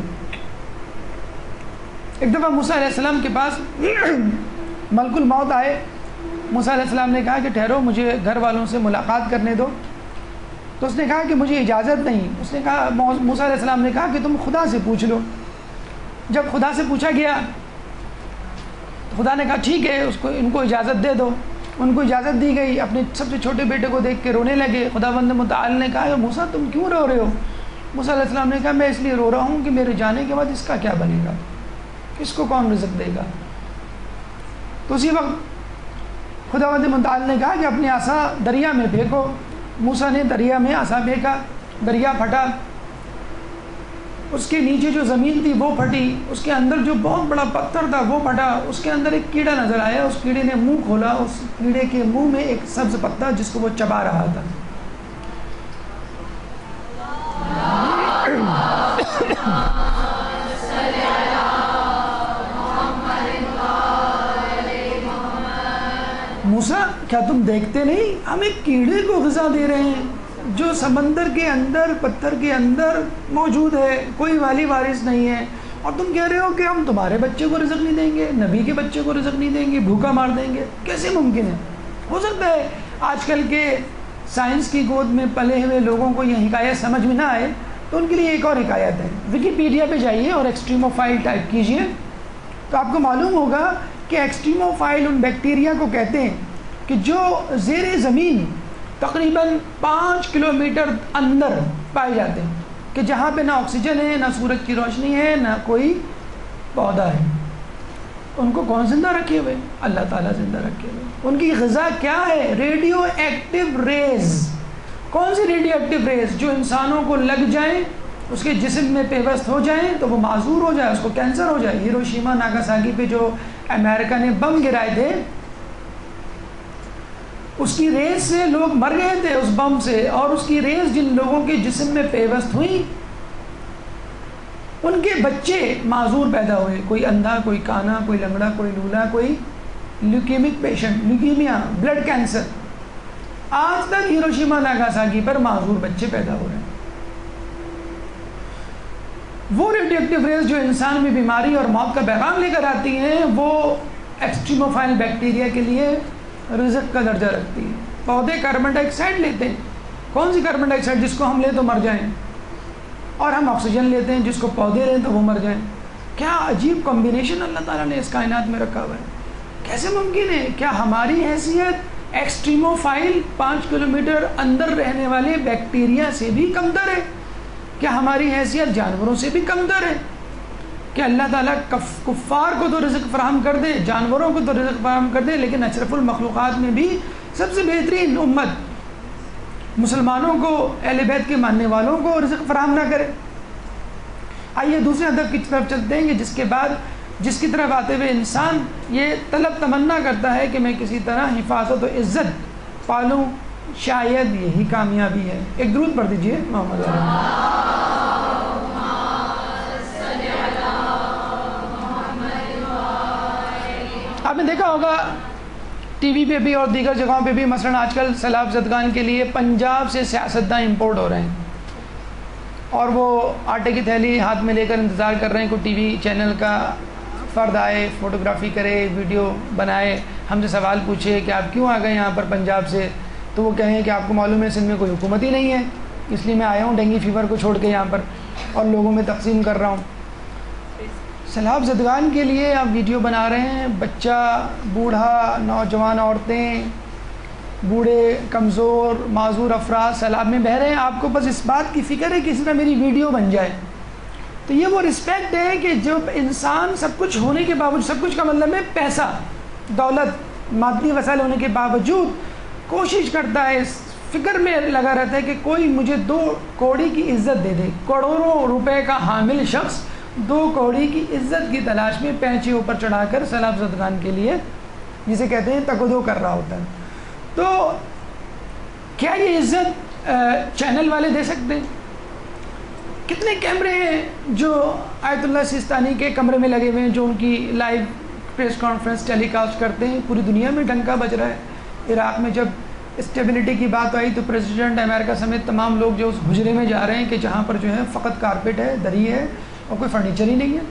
ایک دفعہ موسیٰ علیہ السلام کے پاس ملک الموت آئے. موسیٰ علیہ السلام نے کہا کہ ٹھہرو، مجھے گھر والوں سے ملاقات کرنے دو. تو اس نے کہا کہ مجھے اجازت نہیں. اس نے کہا، موسیٰ علیہ السلام نے کہا کہ تم خدا سے پوچھ لو. جب خدا سے پوچھا گیا تو خدا نے کہا ٹھیک ہے، ان کو اجازت دے دو. ان کو اجازت دی گئی. اپنے سب سے چھوٹے بیٹے کو دیکھ کے رونے لگے. خداوند متعال نے کہا موسیٰ تم کیوں رو رہے ہو؟ موسیٰ علیہ السلام نے کہا میں اس لیے رو رہا ہوں کہ میرے جانے کے بعد اس کا کیا بنے گا، اس کو کون رزق دے گا. تو اسی وقت خداوند متعال نے کہا کہ اپنی عصا دریا میں پھینکو. موسیٰ نے دریا میں عصا پھینکا، دریا پھٹا. اس کے نیچے جو زمین تھی وہ پھٹی، اس کے اندر جو بہت بڑا پتھر تھا وہ پھٹا. اس کے اندر ایک کیڑا نظر آیا. اس کیڑے نے منہ کھولا. اس کیڑے کے منہ میں ایک سبز پتا جس کو وہ چبا رہا تھا. موسیٰ کیا تم دیکھتے نہیں ہم ایک کیڑے کو غذا دے رہے ہیں جو سمندر کے اندر پتھر کے اندر موجود ہے، کوئی والی وارث نہیں ہے، اور تم کہہ رہے ہو کہ ہم تمہارے بچے کو رزق نہیں دیں گے، نبی کے بچے کو رزق نہیں دیں گے، بھوکا مار دیں گے؟ کیسے ممکن ہے؟ ہو سکتا ہے آج کل کے سائنس کی گود میں پلے ہوئے لوگوں کو یہ حکایت سمجھ میں نہ آئے تو ان کے لیے ایک اور حکایت ہے. ویکیپیڈیا پہ جائیے اور ایکسٹریموفائل ٹائپ کیجئے تو آپ کو معلوم ہوگا کہ ایکسٹریموفائل ان بیکٹیریا کو کہتے ہیں کہ جو زیر زمین تقریباً 5 کلومیٹر اندر پائے جاتے ہیں، کہ جہاں پہ نہ آکسیجن ہے، نہ سورج کی روشنی ہے، نہ کوئی پودا ہے، ان کو کون زندہ رکھے ہوئے؟ اللہ تعالیٰ زندہ رکھے ہوئے۔ ان کی غذا کیا ہے؟ Radio active raise. کون سی ریڈیو ایکٹیو ریز؟ جو انسانوں کو لگ جائیں، اس کے جسم میں پیوست ہو جائیں تو وہ معذور ہو جائے، اس کو کینسر ہو جائے۔ ہیروشیما ناگاساکی پہ جو امریکہ نے بم گرائے تھے، اس کی ریز سے لوگ مر گئے تھے اس بم سے، اور اس کی ریز جن لوگوں کے جسم میں پیوست ہوئی ان کے بچے معذور پیدا ہوئے، کوئی اندھا، کوئی کانا، کوئی لنگڑا، کوئی لولا، کوئی لیوکیمک پیشنٹ، لیوکیمیا، بلڈ کینسر۔ آج تک ہیروشیما ناگاساکی پر معذور بچے پیدا ہو رہے ہیں۔ وہ ریڈیو ایکٹیو ریز جو انسان میں بیماری اور موت کا پیغام لے کر آتی ہیں، وہ ایکسٹریموفائل بیکٹیریا کے لیے رزق کا درجہ رکھتی ہے۔ پودے کاربن ڈائی آکسائڈ لیتے ہیں، کون سی کاربن ڈائی آکسائڈ؟ جس کو ہم لیں تو مر جائیں، اور ہم آکسیجن لیتے ہیں جس کو پودے لیں تو وہ مر جائیں۔ کیا عجیب کمبینیشن اللہ تعالیٰ نے اس کائنات میں رکھا ہوا ہے، کیسے ممکن ہے؟ کیا ہماری حیثیت ایکسٹریموفائل 5 کلومیٹر اندر رہنے والے بیکٹیریا سے بھی کمتر ہے؟ کیا ہماری حیثیت جانوروں سے بھی کمتر ہے؟ کہ اللہ تعالیٰ کفار کو تو رزق فراہم کر دے، جانوروں کو تو رزق فراہم کر دے، لیکن اشرف المخلوقات میں بھی سب سے بہترین امت مسلمانوں کو، اہل بیت کے ماننے والوں کو رزق فراہم نہ کرے۔ آئیے دوسرے ہدف کی طرف چلتے ہیں کہ جس کی طرف آتے ہوئے انسان یہ طلب تمنا کرتا ہے کہ میں کسی طرح حفاظت و عزت پالوں، شاید یہی کامیابی ہے۔ ایک درود پڑھ دیجئے محمد علیہ۔ آپ نے دیکھا ہوگا ٹی وی پہ بھی اور دیگر جگہوں پہ بھی، مثلا آج کل سیلاب زدگان کے لیے پنجاب سے سیاستداں امپورٹ ہو رہے ہیں، اور وہ آٹے کی تھیلی ہاتھ میں لے کر انتظار کر رہے ہیں کوئی ٹی وی چینل کا فرد آئے، فوٹوگرافی کرے، ویڈیو بنائے، ہم سے سوال پوچھے کہ آپ کیوں آ گئے یہاں پر پنجاب سے، تو وہ کہیں کہ آپ کو معلوم ہے سندھ میں کوئی حکومت ہی نہیں ہے، اس لیے میں آیا ہوں ڈینگی فیور کو چھوڑ کے یہاں پر اور لوگوں میں تقسیم کر رہا ہوں۔ سیلاب زدگان کے لیے آپ ویڈیو بنا رہے ہیں، بچہ، بوڑھا، نوجوان عورتیں، بوڑھے، کمزور، معذور افراد سیلاب میں بہہ رہے ہیں، آپ کو بس اس بات کی فکر ہے کہ اس طرح میری ویڈیو بن جائے۔ تو یہ وہ رسپیکٹ ہے کہ جب انسان سب کچھ ہونے کے باوجود، سب کچھ کا مطلب ہے پیسہ، دولت، مادی وسائل ہونے کے باوجود کوشش کرتا ہے، اس فکر میں لگا رہتا ہے کہ کوئی مجھے 2 کوڑی کی عزت دے دے۔ کروڑوں روپے کا حامل شخص 2 کوڑی کی عزت کی تلاش میں پینچے اوپر چڑھا کر سیلاب زدگان کے لیے، جسے کہتے ہیں تقدو کر رہا ہوتا ہے۔ تو کیا یہ عزت چینل والے دے سکتے ہیں؟ کتنے کیمرے ہیں جو آیت اللہ سیستانی کے کمرے میں لگے ہوئے ہیں، جو ان کی لائیو پریس کانفرنس ٹیلی کاسٹ کرتے ہیں؟ پوری دنیا میں ڈنکا بج رہا ہے۔ عراق میں جب اسٹیبلٹی کی بات آئی تو پریزیڈنٹ امریکہ سمیت تمام لوگ جو اس حجرے میں جا رہے ہیں کہ جہاں پر جو ہے فقط کارپیٹ ہے، دری ہے اور کوئی فرنیچر ہی نہیں ہے۔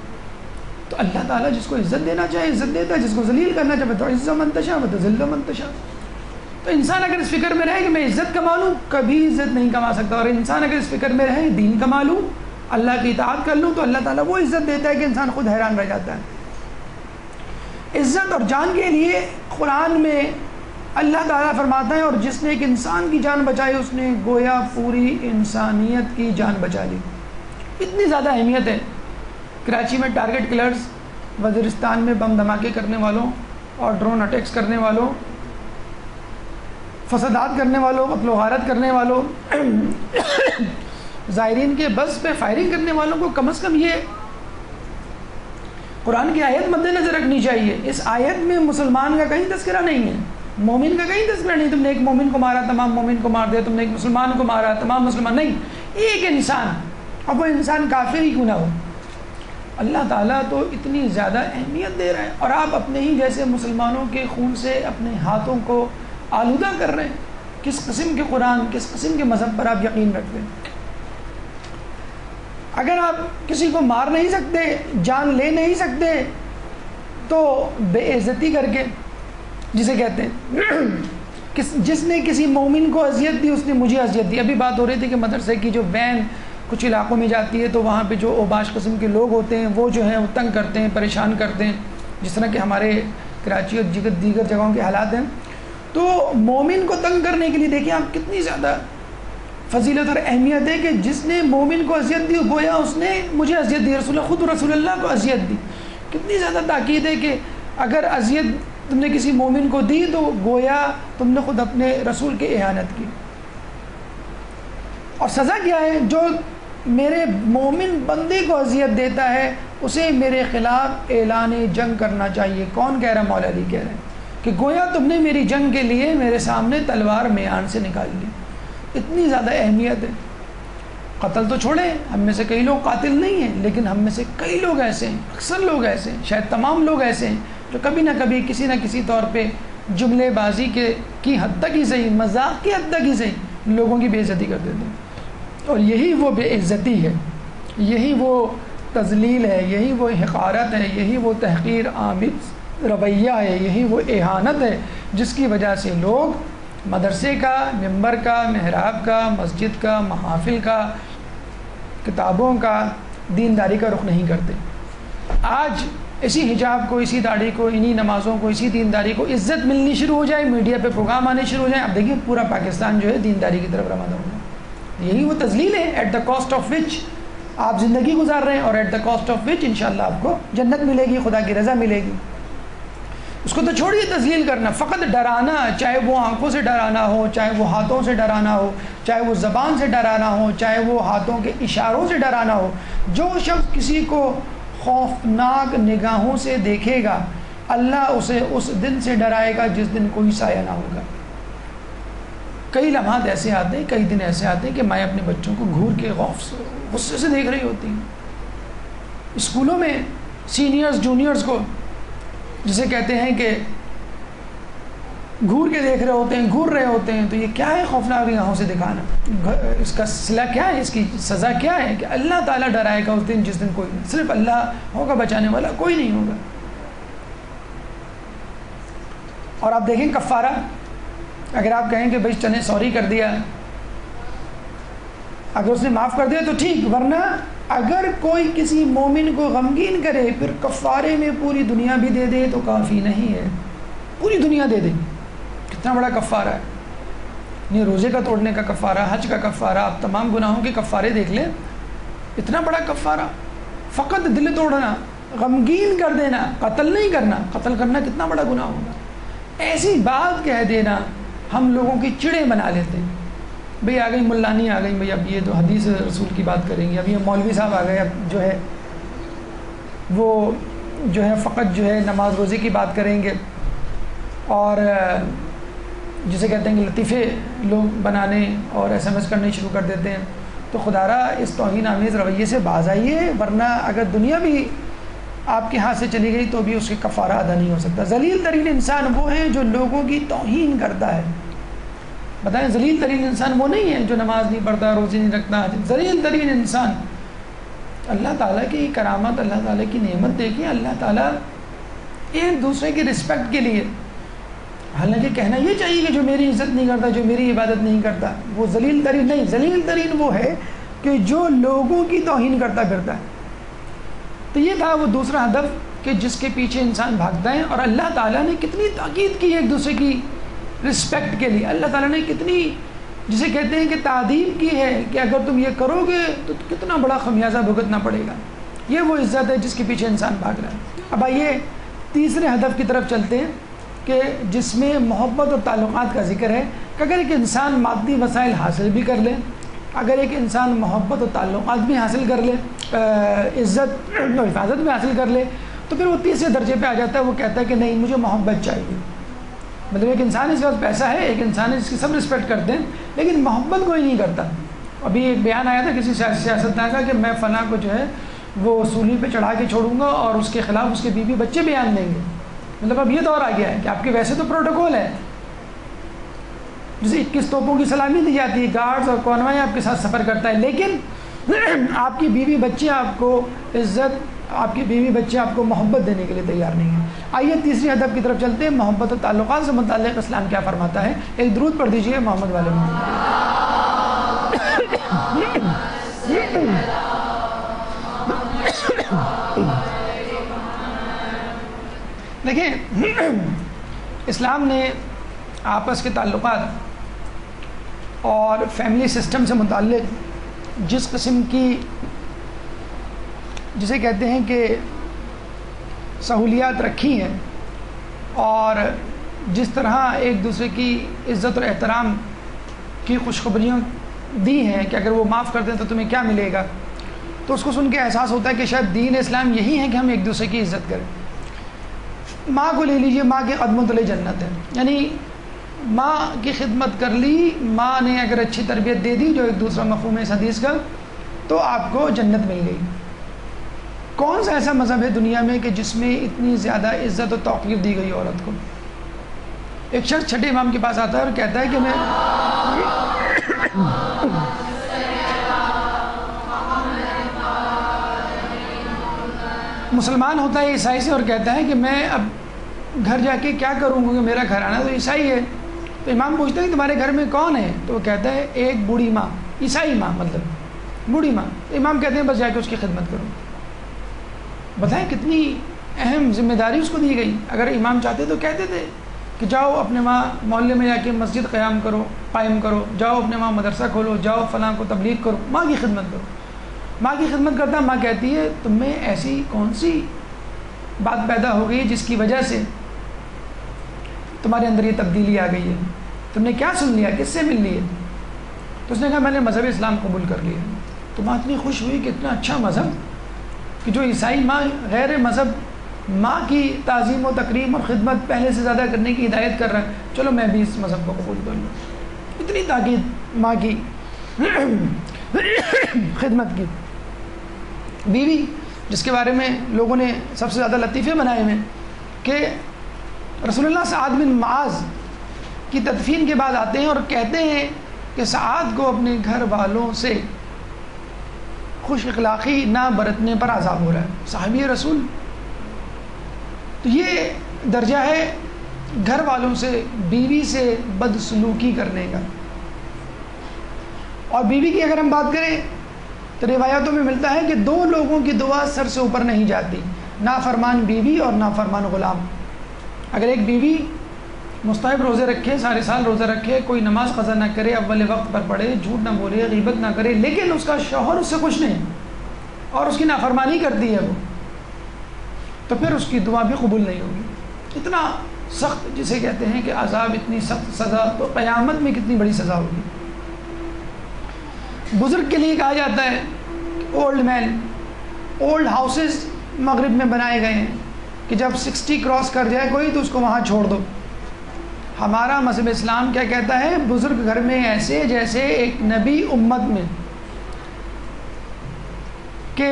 تو اللہ تعالیٰ جس کو عزت دینا چاہے عزت دیتا ہے، جس کو ذلیل کرنا چاہے تو عزت من تشاء و تذل من تشاء۔ تو انسان اگر اس فکر میں رہے کہ میں عزت کما لوں، کبھی عزت نہیں کما سکتا، اور انسان اگر اس فکر میں رہے دین کما لوں، اللہ کی اطاعت کر لوں، تو اللہ تعالیٰ وہ عزت دیتا ہے کہ انسان خود حیران رہ جاتا ہے۔ عزت اور جان کے لیے قرآن میں اللہ تعالیٰ فرماتا ہے، اور جس نے ایک انسان کی جان بچائی اس نے گویا پوری انسانیت کی جان بچا لی۔ اتنی زیادہ اہمیت ہے۔ کراچی میں ٹارگٹ کلرز، وزیرستان میں بم دھماکے کرنے والوں اور ڈرون اٹیکس کرنے والوں، فسادات کرنے والوں، قتل و غارت کرنے والوں، زائرین کے بس پہ فائرنگ کرنے والوں کو کم از کم یہ قرآن کی آیت مد نظر رکھنی چاہیے۔ اس آیت میں مسلمان کا کہیں تذکرہ نہیں ہے، مومن کا کہیں تذکرہ نہیں۔ تم نے ایک مومن کو مارا، تمام مومن کو مار دیا، تم نے ایک مسلمان کو مارا، تمام مسلمان نہیں، ایک انسان، اب وہ انسان کافر ہی کیوں نہ ہو۔ اللہ تعالیٰ تو اتنی زیادہ اہمیت دے رہے ہیں، اور آپ اپنے ہی جیسے مسلمانوں کے خون سے اپنے ہاتھوں کو آلودہ کر رہے ہیں۔ کس قسم کے قرآن، کس قسم کے مذہب پر آپ یقین رکھتے ہیں؟ اگر آپ کسی کو مار نہیں سکتے، جان لے نہیں سکتے، تو بے عزتی کر کے، جسے کہتے ہیں جس نے کسی مومن کو اذیت دی اس نے مجھے اذیت دی۔ ابھی بات ہو رہی تھی کہ مدرسے کی جو وین کچھ علاقوں میں جاتی ہے تو وہاں پہ جو اوباش قسم کے لوگ ہوتے ہیں وہ جو ہیں وہ تنگ کرتے ہیں، پریشان کرتے ہیں، جس طرح کہ ہمارے کراچی اور دیگر جگہوں کے حالات ہیں۔ تو مومن کو تنگ کرنے کے لیے دیکھیں آپ کتنی زیادہ فضیلت اور اہمیت ہے کہ جس نے مومن کو اذیت دی گویا اس نے مجھے اذیت دی، خود رسول اللہ کو اذیت دی۔ کتنی زیادہ تاکید ہے کہ اگر اذیت تم نے کسی مومن کو دی تو گویا تم نے خود اپنے رسول کی اہانت کی. اور سزا کیا ہے؟ جو میرے مومن بندے کو اذیت دیتا ہے اسے میرے خلاف اعلان جنگ کرنا چاہیے. کون کہہ رہا؟ مولا علی کہہ رہے ہیں کہ گویا تم نے میری جنگ کے لیے میرے سامنے تلوار میان سے نکال لی. اتنی زیادہ اہمیت ہے. قتل تو چھوڑیں، ہم میں سے کئی لوگ قاتل نہیں ہیں، لیکن ہم میں سے کئی لوگ ایسے ہیں، اکثر لوگ ایسے ہیں، شاید تمام لوگ ایسے ہیں جو کبھی نہ کبھی کسی نہ کسی طور پہ جملے بازی کی حد تک ہی صحیح، مذاق کی حد تک ہی صحیح لوگوں کی بے عزتی کر دیتے ہیں. اور یہی وہ بے عزتی ہے، یہی وہ تذلیل ہے، یہی وہ حقارت ہے، یہی وہ تحقیر آمیز رویہ ہے، یہی وہ اہانت ہے جس کی وجہ سے لوگ مدرسے کا، ممبر کا، محراب کا، مسجد کا، محافل کا، کتابوں کا، دینداری کا رخ نہیں کرتے. آج اسی حجاب کو، اسی داڑھی کو، انہی نمازوں کو، اسی دینداری کو عزت ملنی شروع ہو جائے، میڈیا پہ پروگرام آنے شروع ہو جائیں، اب دیکھیں پورا پاکستان جو ہے دینداری کی طرف روانہ ہو جائے. یہی وہ تذلیل ہے at the cost of which آپ زندگی گزار رہے ہیں، اور at the cost of which انشاءاللہ آپ کو جنت ملے گی، خدا کی رضا ملے گی. اس کو تو چھوڑیے تذلیل کرنا، فقط ڈرانا، چاہے وہ آنکھوں سے ڈرانا ہو، چاہے وہ ہاتھوں سے ڈرانا ہو، چاہے وہ زبان سے ڈرانا ہو، چاہے وہ ہاتھوں کے اشاروں سے ڈرانا ہو. جو شخص کسی کو خوفناک نگاہوں سے دیکھے گا اللہ اسے اس دن سے ڈرائے گا جس دن کوئی سایہ نہ ہوگا. کئی لمحات ایسے آتے ہیں، کئی دن ایسے آتے ہیں کہ مائیں اپنے بچوں کو گھور کے غصے سے دیکھ رہی ہوتی ہیں. اسکولوں میں سینئرز جونیئرز کو جسے کہتے ہیں کہ گھور کے دیکھ رہے ہوتے ہیں، گھور رہے ہوتے ہیں، تو یہ کیا ہے خوفناک نگاہوں سے دکھانا؟ اس کا صلہ کیا ہے؟ اس کی سزا کیا ہے؟ کہ اللہ تعالیٰ ڈرائے گا اس دن جس دن کوئی نہیں، صرف اللہ ہوگا بچانے والا، کوئی نہیں ہوگا. اور آپ دیکھیں کفارہ، اگر آپ کہیں کہ بھائی چلیں سوری کر دیا، اگر اس نے معاف کر دیا تو ٹھیک، ورنہ اگر کوئی کسی مومن کو غمگین کرے پھر کفارے میں پوری دنیا بھی دے دے تو کافی نہیں ہے. پوری دنیا دے دے، کتنا بڑا کفارہ ہے. یہ روزے کا توڑنے کا کفارہ، حج کا کفارہ، آپ تمام گناہوں کے کفارے دیکھ لیں، اتنا بڑا کفارہ. فقط دل توڑنا، غمگین کر دینا، قتل نہیں کرنا. قتل کرنا کتنا بڑا گناہ ہوگا. ایسی بات کہہ دینا ہم لوگوں کی چڑیں بنا لیتے ہیں. بھئی آ گئی ملانی آ گئی، بھئی اب یہ تو حدیث رسول کی بات کریں گے، اب یہ مولوی صاحب آ گئے، اب جو ہے وہ جو ہے فقط جو ہے نماز روزے کی بات کریں گے، اور جسے کہتے ہیں کہ لطیفے لوگ بنانے اور ایس ایم ایس کرنے شروع کر دیتے ہیں. تو خدا را اس توہین آمیز رویے سے باز آئیے، ورنہ اگر دنیا بھی آپ کے ہاتھ سے چلی گئی تو بھی اس کے کفارہ ادا نہیں ہو سکتا. ذلیل ترین انسان وہ ہے جو لوگوں کی توہین کرتا ہے. بتائیں ذلیل ترین انسان وہ نہیں ہے جو نماز نہیں پڑھتا، روزے نہیں رکھتا. ذلیل ترین انسان اللہ تعالیٰ کی کرامت، اللہ تعالیٰ کی نعمت دیکھیں. اللہ تعالیٰ ایک دوسرے کی رسپیکٹ کے لیے، حالانکہ کہنا یہ چاہیے کہ جو میری عزت نہیں کرتا، جو میری عبادت نہیں کرتا وہ ذلیل ترین نہیں. ذلیل ترین وہ ہے کہ جو لوگوں کی توہین کرتا پھرتا ہے. تو یہ تھا وہ دوسرا ہدف کہ جس کے پیچھے انسان بھاگتا ہے. اور اللہ تعالیٰ نے کتنی تاکید کی ایک دوسرے کی رسپیکٹ کے لیے. اللہ تعالیٰ نے کتنی، جسے کہتے ہیں کہ تعدیب کی ہے کہ اگر تم یہ کرو گے تو کتنا بڑا خمیازہ بھگتنا پڑے گا. یہ وہ عزت ہے جس کے پیچھے انسان بھاگ رہا ہے. اب آئیے تیسرے ہدف کی طرف چلتے ہیں کہ جس میں محبت اور تعلقات کا ذکر ہے کہ اگر ایک انسان مادی وسائل حاصل بھی کر لے، اگر ایک انسان محبت اور تعلقات بھی حاصل کر لے، عزت و حفاظت بھی حاصل کر لے، تو پھر وہ تیسرے درجے پہ آ جاتا ہے. وہ کہتا ہے کہ نہیں مجھے محبت چاہیے. مطلب ایک انسان اس کے پاس پیسہ ہے، ایک انسان اس کی سب رسپیکٹ کرتے ہیں، لیکن محبت کوئی نہیں کرتا. ابھی ایک بیان آیا تھا کسی سیاستدان کا کہ میں فلاں کو جو ہے وہ سولی پہ چڑھا کے چھوڑوں گا اور اس کے خلاف اس کے بیوی بچے بیان دیں گے. مطلب اب یہ دور آ گیا ہے کہ آپ کے ویسے تو پروٹوکول ہے، جسے 21 توپوں کی سلامی دی جاتی ہے، گارڈز اور کونوائیں آپ کے ساتھ سفر کرتا ہے، لیکن آپ کی بیوی بچے آپ کو عزت، آپ کی بیوی بچے آپ کو محبت دینے کے لیے تیار نہیں ہیں. آئیے تیسری ہدف کی طرف چلتے ہیں. محبت و تعلقات سے متعلق اسلام کیا فرماتا ہے؟ ایک درود پڑھ دیجئے محمد والے دیکھیں اسلام نے آپس کے تعلقات اور فیملی سسٹم سے متعلق جس قسم کی، جسے کہتے ہیں کہ سہولیات رکھی ہیں اور جس طرح ایک دوسرے کی عزت اور احترام کی خوشخبریاں دی ہیں کہ اگر وہ معاف کر دیں تو تمہیں کیا ملے گا، تو اس کو سن کے احساس ہوتا ہے کہ شاید دین اسلام یہی ہے کہ ہم ایک دوسرے کی عزت کریں۔ ماں کو لے لیجئے، ماں کے قدموں تلے جنت ہے، یعنی ماں کی خدمت کر لی، ماں نے اگر اچھی تربیت دے دی، جو ایک دوسرا مفہوم ہے اس حدیث کا، تو آپ کو جنت مل گئی۔ کون سا ایسا مذہب ہے دنیا میں کہ جس میں اتنی زیادہ عزت و توقیر دی گئی عورت کو؟ ایک شخص چھٹے امام کے پاس آتا ہے اور کہتا ہے کہ میں مسلمان ہوتا ہے عیسائی سے اور کہتا ہے کہ میں اب گھر جا کے کیا کروں کیونکہ میرا گھرانہ تو عیسائی ہے۔ تو امام پوچھتے ہیں کہ تمہارے گھر میں کون ہے؟ تو وہ کہتا ہے ایک بوڑھی ماں، عیسائی ماں مطلب بوڑھی ماں۔ تو امام کہتے ہیں بس جا کے اس کی خدمت کرو۔ بتائیں کتنی اہم ذمہ داری اس کو دی گئی۔ اگر امام چاہتے تو کہتے تھے کہ جاؤ اپنے وہاں محلے میں جا کے مسجد قائم کرو، جاؤ اپنے وہاں مدرسہ کھولو، جاؤ فلاں کو تبلیغ کرو، ماں کی خدمت کرو۔ ماں کی خدمت کرتا، ماں کہتی ہے تم میں ایسی کون سی بات پیدا ہو گئی جس کی وجہ سے تمہارے اندر یہ تبدیلی آ گئی ہے، تم نے کیا سن لیا، کس سے مل لی ہے؟ تو اس نے کہا میں نے مذہب اسلام قبول کر لیا۔ تو ماں اتنی خوش ہوئی کہ اتنا اچھا مذہب کہ جو عیسائی ماں غیر مذہب ماں کی تعظیم و تکریم اور خدمت پہلے سے زیادہ کرنے کی ہدایت کر رہا ہے، چلو میں بھی اس مذہب کو قبول کر لوں۔ اتنی تاکید ماں کی خدمت کی۔ بیوی جس کے بارے میں لوگوں نے سب سے زیادہ لطیفے بنائے ہیں کہ رسول اللہ سعد بن معاذ کی تدفین کے بعد آتے ہیں اور کہتے ہیں کہ سعد کو اپنے گھر والوں سے خوش اخلاقی نہ برتنے پر عذاب ہو رہا ہے، صحابی رسول۔ تو یہ درجہ ہے گھر والوں سے، بیوی سے بدسلوکی کرنے کا۔ اور بیوی کی اگر ہم بات کریں تو روایاتوں میں ملتا ہے کہ دو لوگوں کی دعا سر سے اوپر نہیں جاتی، نافرمان بیوی اور نافرمان غلام۔ اگر ایک بیوی مستحب روزے رکھے، سارے سال روزہ رکھے، کوئی نماز قضا نہ کرے، اول وقت پر پڑھے، جھوٹ نہ بولے، غیبت نہ کرے، لیکن اس کا شوہر اس سے خوش نہیں اور اس کی نافرمانی کرتی ہے وہ، تو پھر اس کی دعا بھی قبول نہیں ہوگی۔ اتنا سخت جسے کہتے ہیں کہ عذاب، اتنی سخت سزا، تو قیامت میں کتنی بڑی سزا ہوگی۔ بزرگ کے لیے کہا جاتا ہے اولڈ مین، اولڈ ہاؤسز مغرب میں بنائے گئے ہیں کہ جب 60 کراس کر جائے کوئی تو اس کو وہاں چھوڑ دو۔ ہمارا مذہب اسلام کیا کہتا ہے؟ بزرگ گھر میں ایسے جیسے ایک نبی امت میں، کہ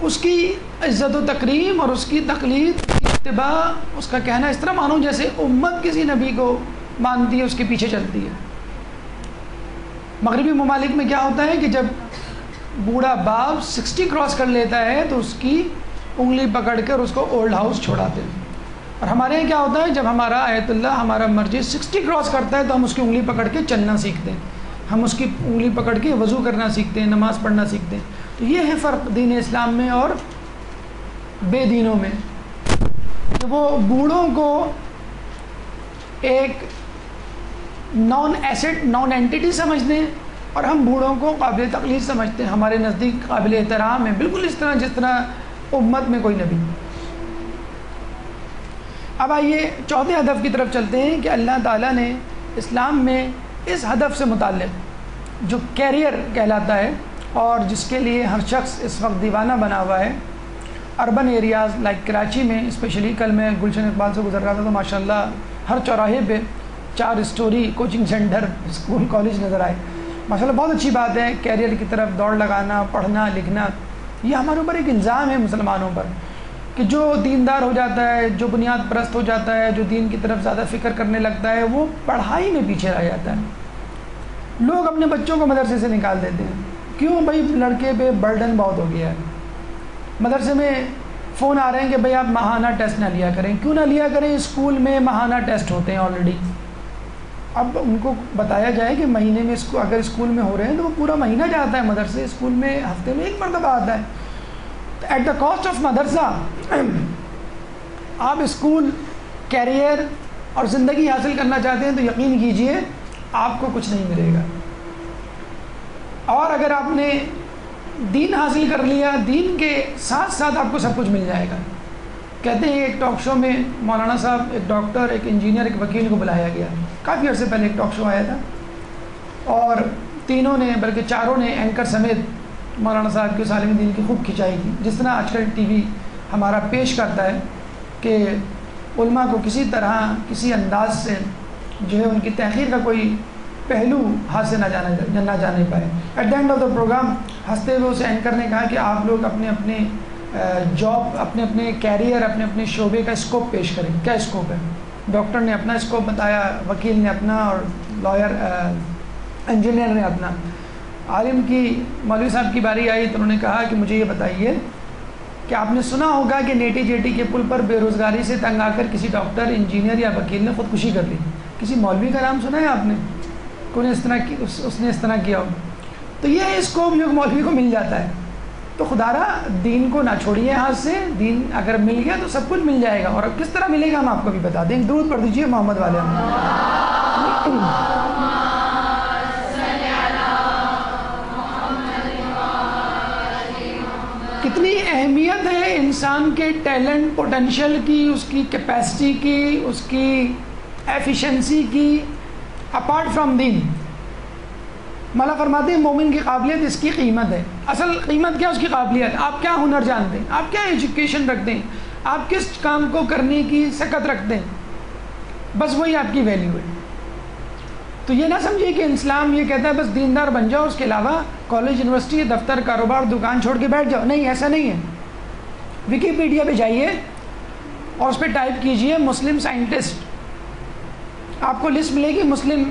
اس کی عزت و تکریم اور اس کی تقلید، اتباع، اس کا کہنا اس طرح مانو جیسے امت کسی نبی کو مانتی ہے، اس کے پیچھے چلتی ہے۔ مغربی ممالک میں کیا ہوتا ہے کہ جب بوڑھا باپ 60 کراس کر لیتا ہے تو اس کی انگلی پکڑ کر اس کو اولڈ ہاؤس چھوڑاتے ہیں۔ اور ہمارے یہاں کیا ہوتا ہے؟ جب ہمارا آیت اللہ، ہمارا مرجع 60 کراس کرتا ہے تو ہم اس کی انگلی پکڑ کے چلنا سیکھتے ہیں، ہم اس کی انگلی پکڑ کے وضو کرنا سیکھتے ہیں، نماز پڑھنا سیکھتے ہیں۔ تو یہ ہے فرق دین اسلام میں اور بے دینوں میں، کہ وہ بوڑھوں کو ایک نان ایسٹ، نان اینٹیٹی سمجھتے ہیں اور ہم بوڑھوں کو قابل تقلید سمجھتے ہیں، ہمارے نزدیک قابل احترام ہے، بالکل اس طرح جس طرح امت میں کوئی نبی۔ اب آئیے چوتھے ہدف کی طرف چلتے ہیں کہ اللہ تعالیٰ نے اسلام میں اس ہدف سے متعلق جو کیریئر کہلاتا ہے اور جس کے لیے ہر شخص اس وقت دیوانہ بنا ہوا ہے، اربن ایریاز لائک کراچی میں اسپیشلی، کل میں گلشن اقبال سے گزر رہا تھا تو ماشاءاللہ ہر چوراہے پہ 4 story coaching centre, school, college نظر آئے۔ ماشاءاللہ بہت اچھی بات ہے، کیریئر کی طرف دوڑ لگانا، پڑھنا لکھنا، یہ ہمارے اوپر ایک الزام ہے مسلمانوں پر کہ جو دیندار ہو جاتا ہے، جو بنیاد پرست ہو جاتا ہے، جو دین کی طرف زیادہ فکر کرنے لگتا ہے، وہ پڑھائی میں پیچھے رہ جاتا ہے۔ لوگ اپنے بچوں کو مدرسے سے نکال دیتے ہیں، کیوں بھائی؟ لڑکے پہ برڈن بہت ہو گیا ہے، مدرسے میں فون آ رہے ہیں کہ بھائی آپ ماہانہ ٹیسٹ نہ لیا کریں۔ کیوں نہ لیا کریں؟ اسکول میں ماہانہ ٹیسٹ ہوتے ہیں آلریڈی۔ اب ان کو بتایا جائے کہ مہینے میں اگر اسکول میں ہو رہے ہیں تو وہ پورا مہینہ جاتا ہے مدرسے، اسکول میں ہفتے میں 1 مرتبہ آتا ہے۔ ایٹ دا کاسٹ آف مدرسہ آپ اسکول، کیریئر اور زندگی حاصل کرنا چاہتے ہیں تو یقین کیجئے آپ کو کچھ نہیں ملے گا۔ اور اگر آپ نے دین حاصل کر لیا، دین کے ساتھ ساتھ آپ کو سب کچھ مل جائے گا۔ کہتے ہیں ایک ٹاک شو میں مولانا صاحب، ایک ڈاکٹر، ایک انجینئر، ایک وکیل کو بلایا گیا، کافی عرصے پہلے ایک ٹاک شو آیا تھا، اور تینوں نے بلکہ چاروں نے اینکر سمیت مولانا صاحب کے عالم دین کی خوب کھنچائی کی، جس طرح آج کل ٹی وی ہمارا پیش کرتا ہے کہ علماء کو کسی طرح کسی انداز سے جو ہے ان کی تحقیر کا کوئی پہلو ہاتھ سے نہ جانے پائے۔ At the end of the programme ہنستے ہوئے اسے اینکر نے کہا کہ آپ لوگ اپنے اپنے جاب، اپنے اپنے کیریئر، اپنے اپنے شعبے کا اسکوپ پیش کریں، کیا اسکوپ ہے؟ ڈاکٹر نے اپنا اسکوپ بتایا، وکیل نے اپنا، اور لائر انجینئر نے اپنا۔ عالم کی مولوی صاحب کی باری آئی تو انہوں نے کہا کہ مجھے یہ بتائیے کہ آپ نے سنا ہوگا کہ نیٹی جیٹی کے پل پر بے روزگاری سے تنگ آ کر کسی ڈاکٹر، انجینئر یا وکیل نے خودکشی کر لی، کسی مولوی کا نام سنا ہے آپ نے؟ کوئی اس نے اس طرح کیا ہو؟ تو یہ اسکوپ جو مولوی کو مل جاتا ہے۔ تو خدارا دین کو نہ چھوڑیے ہاتھ سے، دین اگر مل گیا تو سب کچھ مل جائے گا، اور اب کس طرح ملے گا ہم آپ کو بھی بتا دیں۔ درود پڑھ دیجیے محمد والے کتنی اہمیت ہے انسان کے ٹیلنٹ، پوٹینشیل کی، اس کی کیپیسٹی کی، اس کی ایفیشنسی کی، اپارٹ فرام دین۔ مولا فرماتے ہیں مومن کی قابلیت اس کی قیمت ہے۔ اصل قیمت کیا؟ اس کی قابلیت۔ آپ کیا ہنر جانتے ہیں، آپ کیا ایجوکیشن رکھتے ہیں، آپ کس کام کو کرنے کی سکت رکھتے ہیں، بس وہی آپ کی ویلیو ہے۔ تو یہ نہ سمجھیے کہ اسلام یہ کہتا ہے بس دیندار بن جاؤ، اس کے علاوہ کالج، یونیورسٹی، دفتر، کاروبار، دکان چھوڑ کے بیٹھ جاؤ۔ نہیں، ایسا نہیں ہے۔ ویکیپیڈیا پہ جائیے اور اس پہ ٹائپ کیجئے مسلم سائنٹسٹ، آپ کو لسٹ ملے گی مسلم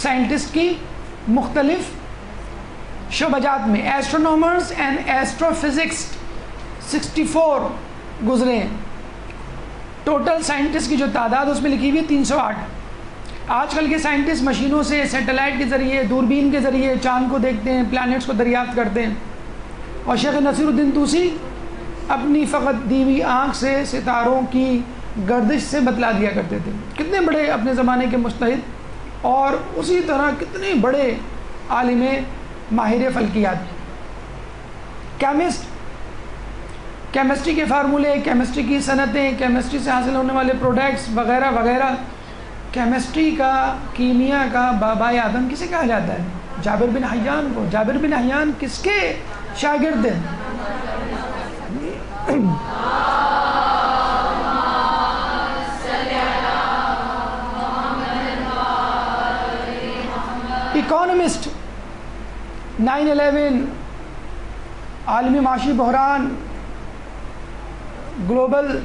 سائنٹسٹ کی مختلف شعبجات میں۔ ایسٹرونومرز اینڈ ایسٹرو فزکس 64 گزرے ہیں۔ ٹوٹل سائنٹسٹ کی جو تعداد اس میں لکھی ہوئی ہے 308۔ آج کل کے سائنٹسٹ مشینوں سے، سیٹلائٹ کے ذریعے، دوربین کے ذریعے چاند کو دیکھتے ہیں، پلانٹس کو دریافت کرتے ہیں، اور شیخ نصیر الدین طوسی اپنی فقط دی ہوئی آنکھ سے ستاروں کی گردش سے بتلا دیا کرتے تھے۔ کتنے بڑے اپنے زمانے کے مجتہد، اور اسی طرح کتنے بڑے عالم ماہر فلکیات۔ کیمسٹ، کیمسٹری کے فارمولے، کیمسٹری کی صنعتیں، کیمسٹری سے حاصل ہونے والے پروڈکٹس وغیرہ وغیرہ۔ کیمسٹری کا، کیمیا کا بابائے آدم کسے کہا جاتا ہے؟ جابر بن حیان کو۔ جابر بن حیان کس کے شاگرد ہیں؟ اکانومسٹ، 9/11، عالمی معاشی بحران، گلوبل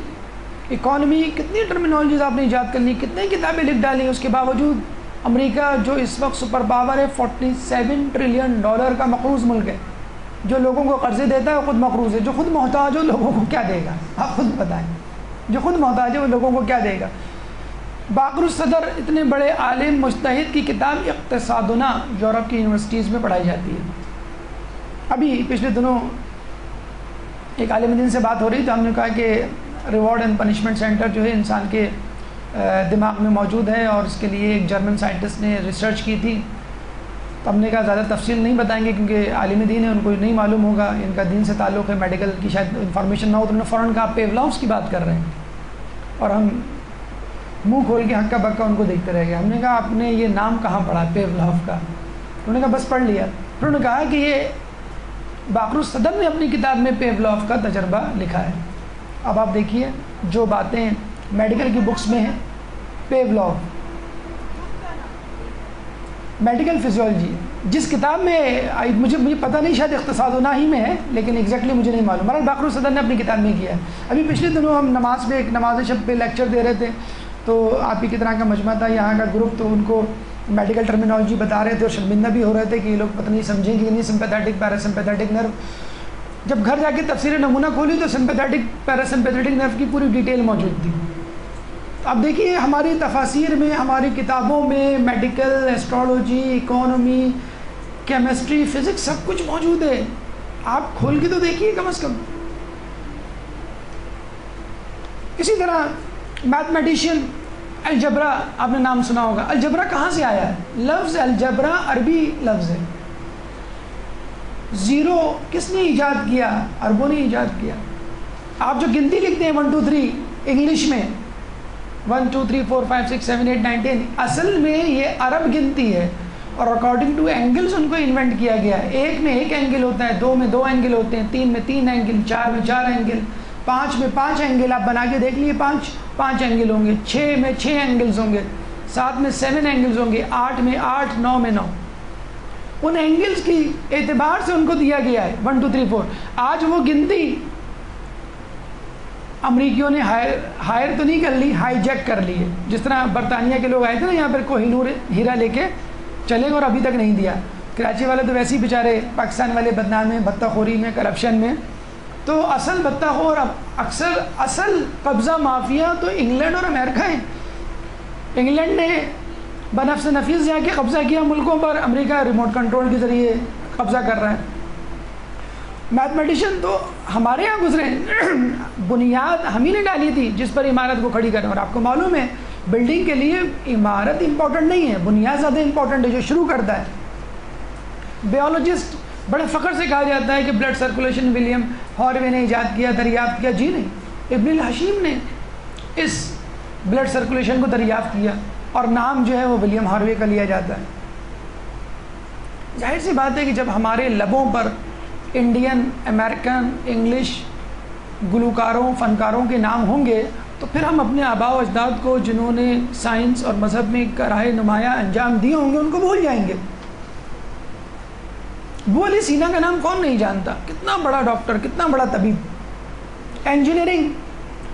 اکانومی، کتنی ٹرمینالوجیز آپ نے ایجاد کر لی، کتنے کتابیں لکھ ڈالی، اس کے باوجود امریکہ جو اس وقت سپر پاور ہے، $47 ٹریلین کا مقروض ملک ہے، جو لوگوں کو قرضے دیتا ہے وہ خود مقروض ہے، جو خود محتاج ہو لوگوں کو کیا دے گا؟ آپ خود بتائیں، جو خود محتاج ہے وہ لوگوں کو کیا دے گا؟ باقر الصدر، اتنے بڑے عالم مجتہد کی کتاب اقتصادنا یورپ کی یونیورسٹیز میں پڑھائی جاتی ہے۔ ابھی پچھلے دنوں ایک عالم دین سے بات ہو رہی تو ہم نے کہا کہ ریوارڈ اینڈ پنشمنٹ سینٹر جو ہے انسان کے دماغ میں موجود ہے، اور اس کے لیے ایک جرمن سائنٹسٹ نے ریسرچ کی تھی۔ تو ہم نے کہا زیادہ تفصیل نہیں بتائیں گے کیونکہ عالم دین ہے، ان کو نہیں معلوم ہوگا، ان کا دین سے تعلق ہے، میڈیکل کی شاید انفارمیشن نہ ہو، تو انہوں نے فوراً کہا پیولاوس کی بات کر رہے ہیں، اور ہم منہ کھول کے ہکا بکا ان کو دیکھتے رہ گئے۔ ہم نے کہا آپ نے یہ نام کہاں پڑھا پیولاوف کا؟ انہوں نے کہا بس پڑھ لیا۔ پھر انہوں نے کہا کہ یہ باقر الصدر نے اپنی کتاب میں پیولاوف کا تجربہ لکھا ہے۔ اب آپ دیکھیے جو باتیں میڈیکل کی بکس میں ہیں، پیولاوف میڈیکل فزیولوجی، جس کتاب میں مجھے پتہ نہیں، شاید اقتصادنا ہی میں ہے، لیکن ایگزیکٹلی مجھے نہیں معلوم۔ مگر باقر الصدر نے اپنی کتاب میں کیا ہے۔ ابھی پچھلے دنوں ہم نماز پہ، ایک نماز شب پہ لیکچر دے رہے تھے، تو آپ ہی کی طرح کا مجمع تھا یہاں کا گروپ، تو ان کو میڈیکل ٹرمینالوجی بتا رہے تھے اور شرمندہ بھی ہو رہے تھے کہ یہ لوگ پتہ نہیں سمجھیں گے نہیں، سمپیتھیٹک پیراسمپیتھیٹک نرو۔ جب گھر جا کے تفسیر نمونہ کھولی تو سمپیتھیٹک پیراسمپیتھیٹک نرو کی پوری ڈیٹیل موجود تھی۔ اب دیکھیے ہماری تفاسیر میں، ہماری کتابوں میں medical, astrology, economy, chemistry, physics سب کچھ موجود ہے، آپ کھول کے تو دیکھیے کم از کم۔ اسی طرح میتھمیٹیشین، الجبرا آپ نے نام سنا ہوگا۔ الجبرا کہاں سے آیا ہے؟ لفظ الجبرا عربی لفظ ہے۔ زیرو کس نے ایجاد کیا؟ عربوں نے ایجاد کیا۔ آپ جو گنتی لکھتے ہیں 1 2 3، انگلش میں 1 2 3 4 5 6 7 8 9 10 اصل میں یہ عرب گنتی ہے، اور اکارڈنگ ٹو اینگلز ان کو انوینٹ کیا گیا ہے. ایک میں ایک اینگل ہوتا ہے، 2 میں 2 اینگل ہوتے ہیں، 3 میں 3 اینگل، 4 میں 4 اینگل، 5 میں 5 اینگل. آپ بنا کے دیکھ لیے 5 اینگل ہوں گے، 6 میں 6 اینگلز ہوں گے، 7 میں 7 اینگلز ہوں گے، 8 میں 8، 9 میں 9. ان اینگلز کی اعتبار سے ان کو دیا گیا ہے 1 2 3 4. آج وہ گنتی امریکیوں نے ہائر تو نہیں کر لی، ہائی جیک کر لی ہے. جس طرح برطانیہ کے لوگ آئے تھے نا یہاں پر کوہ نور ہیرا لے کے چلے گئے اور ابھی تک نہیں دیا. کراچی والے تو ویسے ہی بیچارے پاکستان والے بدنام ہیں، بتہ خوری میں، کرپشن میں. تو اصل بتہ خور اکثر اصل قبضہ مافیا تو انگلینڈ اور امریکہ ہیں. انگلینڈ نے بنفس نفیس جا کے قبضہ کیا ملکوں پر، امریکہ ریموٹ کنٹرول کے ذریعے قبضہ کر رہا ہے. میتھمیٹیشین تو ہمارے یہاں گزرے ہیں، بنیاد ہم ہی نے ڈالی تھی جس پر عمارت کو کھڑی کریں. اور آپ کو معلوم ہے بلڈنگ کے لیے عمارت امپورٹنٹ نہیں ہے، بنیاد زیادہ امپورٹنٹ ہے جو شروع کرتا ہے. بیولوجسٹ بڑے فخر سے کہا جاتا ہے کہ بلڈ سرکولیشن ولیم ہاروے نے ایجاد کیا، دریافت کیا. جی نہیں، ابن الحشیم نے اس بلڈ سرکولیشن کو دریافت کیا اور نام جو ہے وہ ولیم ہاروے کا لیا جاتا ہے. ظاہر سی بات ہے کہ جب ہمارے لبوں پر انڈین، امریکن، انگلش گلوکاروں، فنکاروں کے نام ہوں گے تو پھر ہم اپنے آباء و اجداد کو جنہوں نے سائنس اور مذہب میں کرائے نمایاں انجام دیے ہوں گے ان کو بھول جائیں گے. ابو علی سینا کا نام کون نہیں جانتا؟ کتنا بڑا ڈاکٹر، کتنا بڑا طبیب. انجینئرنگ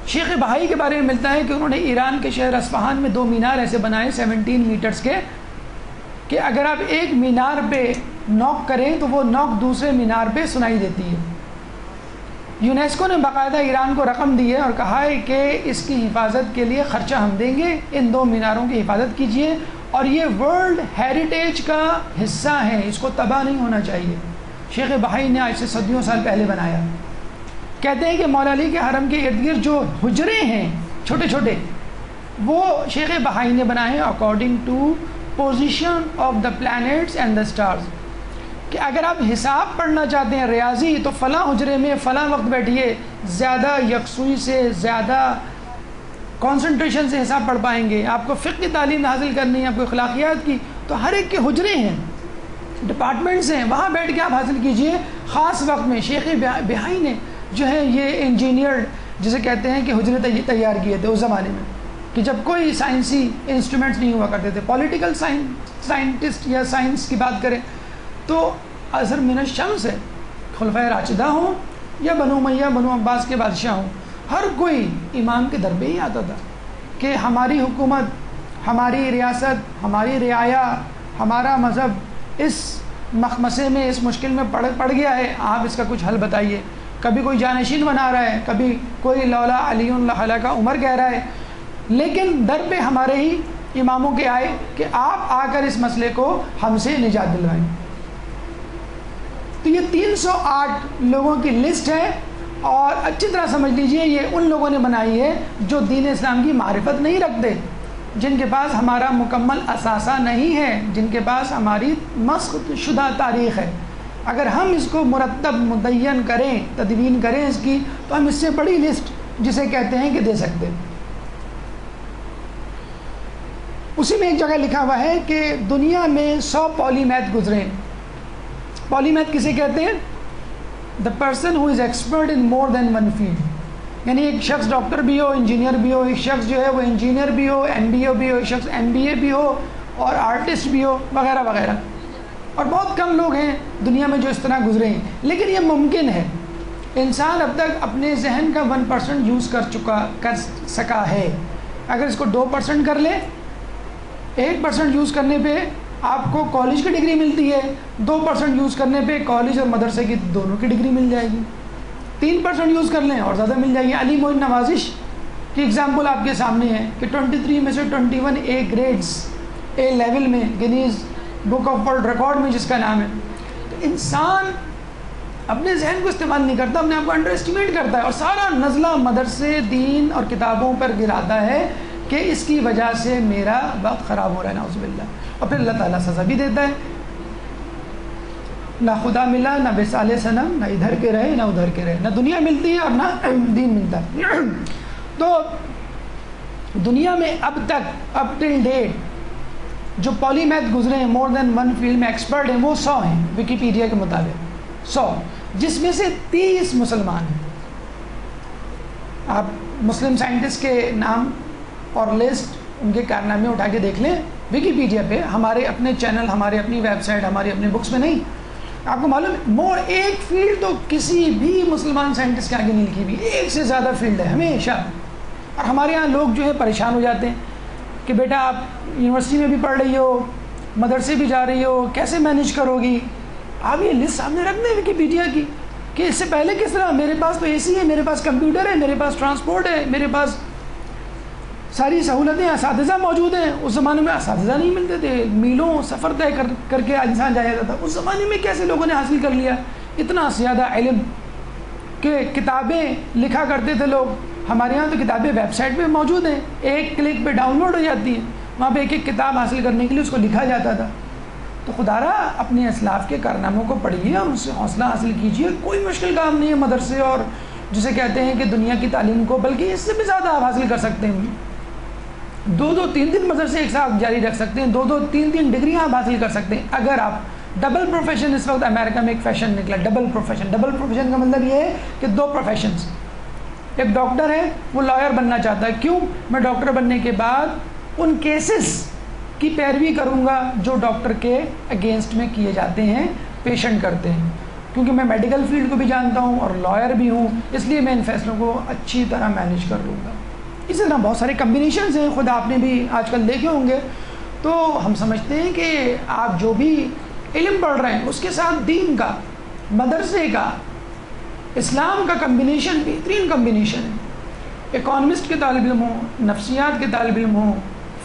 شیخ بہائی کے بارے میں ملتا ہے کہ انہوں نے ایران کے شہر اصفہان میں 2 مینار ایسے بنائے 17 میٹرز کے کہ اگر آپ ایک مینار پہ نوک کریں تو وہ نوک دوسرے مینار پہ سنائی دیتی ہے. یونیسکو نے باقاعدہ ایران کو رقم دی ہے اور کہا ہے کہ اس کی حفاظت کے لیے خرچہ ہم دیں گے، ان 2 میناروں کی حفاظت کیجئے، اور یہ ورلڈ ہیریٹیج کا حصہ ہے، اس کو تباہ نہیں ہونا چاہیے. شیخ بہائی نے آج سے صدیوں سال پہلے بنایا. کہتے ہیں کہ مولا علی کے حرم کے ارد گرد جو حجرے ہیں چھوٹے چھوٹے وہ شیخ بہائی نے بنائے ہیں according to position of the planets and the stars. کہ اگر آپ حساب پڑھنا چاہتے ہیں ریاضی تو فلاں حجرے میں فلاں وقت بیٹھیے، زیادہ یکسوئی سے، زیادہ کانسنٹریشن سے حساب پڑھ پائیں گے. آپ کو فقہ کی تعلیم حاصل کرنی ہے، آپ کو اخلاقیات کی، تو ہر ایک کے حجرے ہیں، ڈپارٹمنٹس ہیں، وہاں بیٹھ کے آپ حاصل کیجئے خاص وقت میں. شیخ بہائی نے جو ہے یہ انجینئر جسے کہتے ہیں کہ حجرے تیار کیے تھے اس زمانے میں کہ جب کوئی سائنسی انسٹرومنٹس نہیں ہوا کرتے تھے. پولیٹیکل سائنٹسٹ یا سائنس کی بات کریں تو اظہر من الشمس ہے، خلفائے راشدہ ہوں یا بنو امیہ بنو عباس کے بادشاہ ہوں، ہر کوئی امام کے در پہ ہی آتا تھا کہ ہماری حکومت، ہماری ریاست، ہماری رعایا، ہمارا مذہب اس مخمصے میں، اس مشکل میں پڑ گیا ہے، آپ اس کا کچھ حل بتائیے. کبھی کوئی جانشین بنا رہا ہے، کبھی کوئی لولا علی اللہ کا عمر کہہ رہا ہے، لیکن در پہ ہمارے ہی اماموں کے آئے کہ آپ آ کر اس مسئلے کو ہم سے نجات دلوائیں. تو یہ 308 لوگوں کی لسٹ ہے، اور اچھی طرح سمجھ لیجئے یہ ان لوگوں نے بنائی ہے جو دین اسلام کی معرفت نہیں رکھتے، جن کے پاس ہمارا مکمل اثاثہ نہیں ہے، جن کے پاس ہماری مسخ شدہ تاریخ ہے. اگر ہم اس کو مرتب مدین کریں، تدوین کریں اس کی، تو ہم اس سے بڑی لسٹ جسے کہتے ہیں کہ دے سکتے. اسی میں ایک جگہ لکھا ہوا ہے کہ دنیا میں 100 پولی میتھ گزرے ہیں. پولی میتھ کسے کہتے ہیں؟ The person who is expert in more than one field. یعنی ایک شخص ڈاکٹر بھی ہو، انجینئر بھی ہو، ایک شخص جو ہے وہ انجینئر بھی ہو، MBA بھی ہو، ایک شخص MBA بھی ہو، اور آرٹسٹ بھی ہو، وغیرہ وغیرہ. اور بہت کم لوگ ہیں دنیا میں جو اس طرح گزرے ہیں، لیکن یہ ممکن ہے. انسان اب تک اپنے ذہن کا 1% یوز کر سکا ہے. اگر اس کو 2% کر لے، 1% یوز کرنے پہ آپ کو کالج کی ڈگری ملتی ہے، 2% یوز کرنے پہ کالج اور مدرسے کی دونوں کی ڈگری مل جائے گی. 3% یوز کر لیں اور زیادہ مل جائے گی. علی معین نوازش کی ایگزامپل آپ کے سامنے ہے کہ 23 میں سے 21 A گریڈز، A لیول میں، Guinness book of world record میں جس کا نام ہے. تو انسان اپنے ذہن کو استعمال نہیں کرتا، اپنے آپ کو انڈر اسٹیمیٹ کرتا ہے اور سارا نزلہ مدرسے، دین اور کتابوں پر گراتا ہے کہ اس کی وجہ سے میرا وقت خراب ہو رہا ہے، نعوذ باللہ. اور پھر اللہ تعالیٰ سزا بھی دیتا ہے. نہ خدا ملا، نہ بسال صنم، نہ ادھر کے رہے نہ ادھر کے رہے، نہ دنیا ملتی ہے اور نہ دین ملتا ہے. تو دنیا میں اب تک اب ٹل ڈیٹ جو پولی میتھ گزرے ہیں مور دین 1 فیلڈ میں ایکسپرٹ ہیں وہ 100 ہیں وکیپیڈیا کے مطابق 100، جس میں سے 30 مسلمان ہیں۔ آپ مسلم سائنٹسٹ کے نام اور لسٹ ان کے کارنامے اٹھا کے دیکھ لیں وکیپیڈیا پہ، ہمارے اپنے چینل، ہمارے اپنی ویب سائٹ، ہماری اپنی بکس میں نہیں۔ آپ کو معلوم ہے ایک فیلڈ تو کسی بھی مسلمان سائنٹسٹ کے آگے نہیں لکھی ہوئی، ایک سے زیادہ فیلڈ ہے ہمیشہ۔ اور ہمارے یہاں لوگ جو ہے پریشان ہو جاتے ہیں کہ بیٹا آپ یونیورسٹی میں بھی پڑھ رہی ہو، مدرسے بھی جا رہی ہو، کیسے مینیج کرو گی؟ آپ یہ لسٹ سامنے رکھ دیں وکیپیڈیا کی کہ اس سے پہلے کس طرح، میرے پاس تو اے سی ہے، میرے پاس کمپیوٹر ہے، میرے پاس ٹرانسپورٹ ہے، میرے پاس ساری سہولتیں، اساتذہ موجود ہیں۔ اس زمانے میں اساتذہ نہیں ملتے تھے، میلوں سفر طے کر کے انسان جایا جاتا تھا۔ اس زمانے میں کیسے لوگوں نے حاصل کر لیا اتنا زیادہ علم کہ کتابیں لکھا کرتے تھے لوگ۔ ہمارے یہاں تو کتابیں ویب سائٹ پہ موجود ہیں، ایک کلک پہ ڈاؤن لوڈ ہو جاتی ہیں، وہاں پہ ایک ایک کتاب حاصل کرنے کے لیے اس کو لکھا جاتا تھا۔ تو خدا را اپنے اسلاف کے کارناموں کو پڑھیے اور ان سے حوصلہ حاصل کیجیے، کوئی مشکل کام نہیں ہے مدرسے اور جسے کہتے ہیں کہ دنیا کی تعلیم کو، بلکہ اس سے بھی زیادہ آپ حاصل کر سکتے ہیں۔ 2-2 3-3 مدرسے ایک ساتھ جاری رکھ سکتے ہیں، 2-2 3-3 ڈگریاں آپ حاصل کر سکتے ہیں اگر آپ ڈبل پروفیشن۔ اس وقت امریکہ میں ایک فیشن نکلا ڈبل پروفیشن۔ ڈبل پروفیشن کا مطلب یہ ہے کہ 2 پروفیشنز، ایک ڈاکٹر ہے وہ لائر بننا چاہتا ہے، کیوں؟ میں ڈاکٹر بننے کے بعد ان کیسز کی پیروی کروں گا جو ڈاکٹر کے اگینسٹ میں کیے جاتے ہیں، پیشنٹ کرتے ہیں، کیونکہ میں میڈیکل فیلڈ کو بھی جانتا ہوں اور لائر بھی ہوں، اس لیے میں ان فیصلوں کو اچھی طرح مینیج کر لوں گا۔ اسی طرح بہت سارے کمبینیشنز ہیں، خود آپ نے بھی آج کل دیکھے ہوں گے۔ تو ہم سمجھتے ہیں کہ آپ جو بھی علم پڑھ رہے ہیں اس کے ساتھ دین کا، مدرسے کا، اسلام کا کمبینیشن بہترین کمبینیشن ہے۔ اکانومسٹ کے طالب علم ہوں، نفسیات کے طالب علم ہوں،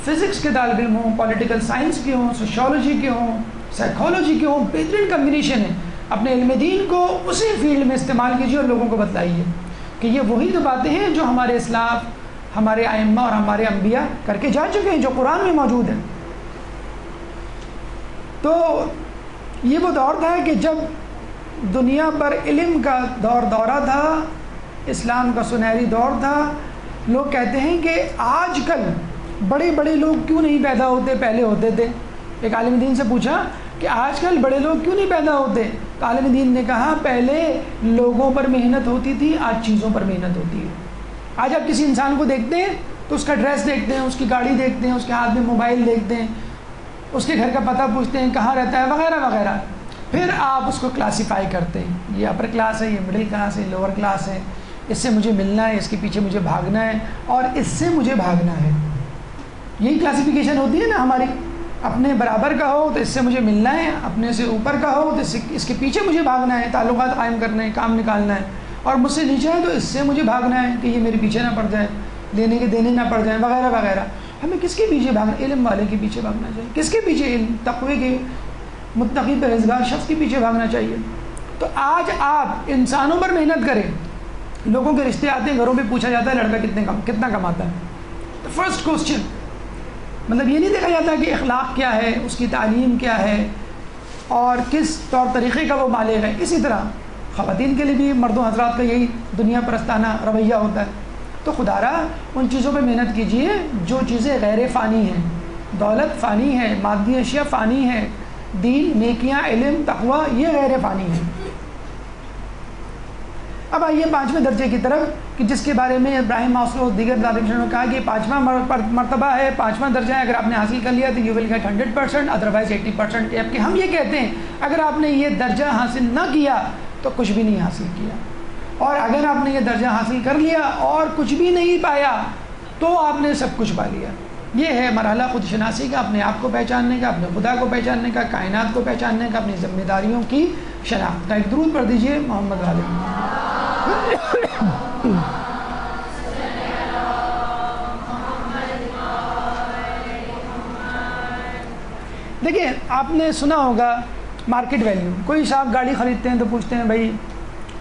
فزکس کے طالب علم ہوں، پولیٹیکل سائنس کے ہوں، سوشیولوجی کے ہوں، سائیکالوجی کے ہوں، بہترین کمبینیشن ہے۔ اپنے علم دین کو اسی فیلڈ میں استعمال کیجیے اور لوگوں کو بتائیے کہ یہ وہی تو باتیں ہیں جو ہمارے اسلاف، ہمارے ائمہ اور ہمارے انبیاء کر کے جا چکے ہیں، جو قرآن میں موجود ہیں۔ تو یہ وہ دور تھا کہ جب دنیا پر علم کا دورہ تھا، اسلام کا سنہری دور تھا۔ لوگ کہتے ہیں کہ آج کل بڑے بڑے لوگ کیوں نہیں پیدا ہوتے، پہلے ہوتے تھے۔ ایک عالم دین سے پوچھا کہ آج کل بڑے لوگ کیوں نہیں پیدا ہوتے؟ تو عالم دین نے کہا پہلے لوگوں پر محنت ہوتی تھی، آج چیزوں پر محنت ہوتی ہے۔ آج آپ کسی انسان کو دیکھتے ہیں تو اس کا ڈریس دیکھتے ہیں، اس کی گاڑی دیکھتے ہیں، اس کے ہاتھ میں موبائل دیکھتے ہیں، اس کے گھر کا پتہ پوچھتے ہیں کہاں رہتا ہے، وغیرہ وغیرہ۔ پھر آپ اس کو کلاسیفائی کرتے ہیں، یہ اپر کلاس ہے، یہ مڈل کلاس ہے، لوور کلاس ہے، اس سے مجھے ملنا ہے، اس کے پیچھے مجھے بھاگنا ہے، اور اس سے مجھے بھاگنا ہے۔ یہی کلاسیفیکیشن ہوتی ہے نا ہماری۔ اپنے برابر کا ہو تو اس سے مجھے ملنا ہے، اپنے سے اوپر کا ہو تو اس کے پیچھے مجھے بھاگنا ہے، تعلقات قائم کرنے ہیں، کام نکالنا ہے، اور مجھ سے نیچے ہے تو اس سے مجھے بھاگنا ہے کہ یہ میرے پیچھے نہ پڑ جائے، لینے کے دینے نہ پڑ جائیں، وغیرہ وغیرہ۔ ہمیں کس کے پیچھے بھاگنا؟ علم والے کے پیچھے بھاگنا چاہیے۔ کس کے پیچھے؟ علم، تقوی کے، متقی پرہیزگار شخص کے پیچھے بھاگنا چاہیے۔ تو آج آپ انسانوں پر محنت کریں، لوگوں کے رشتے آتے ہیں، گھروں پہ پوچھا جاتا ہے لڑکا کتنا کماتا ہے۔ فرسٹ کوسچن، مطلب یہ نہیں دیکھا جاتا کہ اخلاق کیا ہے، اس کی تعلیم کیا ہے، اور کس طور طریقے کا وہ بالغ ہے۔ اسی طرح خواتین کے لیے بھی مردوں حضرات کا یہی دنیا پرستانہ رویہ ہوتا ہے۔ تو خدا را ان چیزوں پہ محنت کیجیے جو چیزیں غیر فانی ہیں۔ دولت فانی ہے، مادی اشیاء فانی ہے، دین، نیکیاں، علم، تقوی یہ غیر فانی ہے۔ اب آئیے 5ویں درجے کی طرف کہ جس کے بارے میں ابراہیم ماسلو اور دیگر دانشوروں نے کہا کہ یہ 5واں مرتبہ ہے، 5واں درجہ ہے، اگر آپ نے حاصل کر لیا تو یو ول گیٹ 100%، ادروائز 80%۔ جبکہ ہم یہ کہتے ہیں اگر آپ نے یہ درجہ حاصل نہ کیا تو کچھ بھی نہیں حاصل کیا، اور اگر آپ نے یہ درجہ حاصل کر لیا اور کچھ بھی نہیں پایا تو آپ نے سب کچھ پا لیا۔ یہ ہے مرحلہ خود شناسی کا، اپنے آپ کو پہچاننے کا، اپنے خدا کو پہچاننے کا، کائنات کو پہچاننے کا، اپنی ذمہ داریوں کی شناخت کا۔ ایک درود پڑھ دیجئے محمد علیہ۔ دیکھیں آپ نے سنا ہوگا مارکیٹ ویلیو۔ کوئی صاحب گاڑی خریدتے ہیں تو پوچھتے ہیں بھائی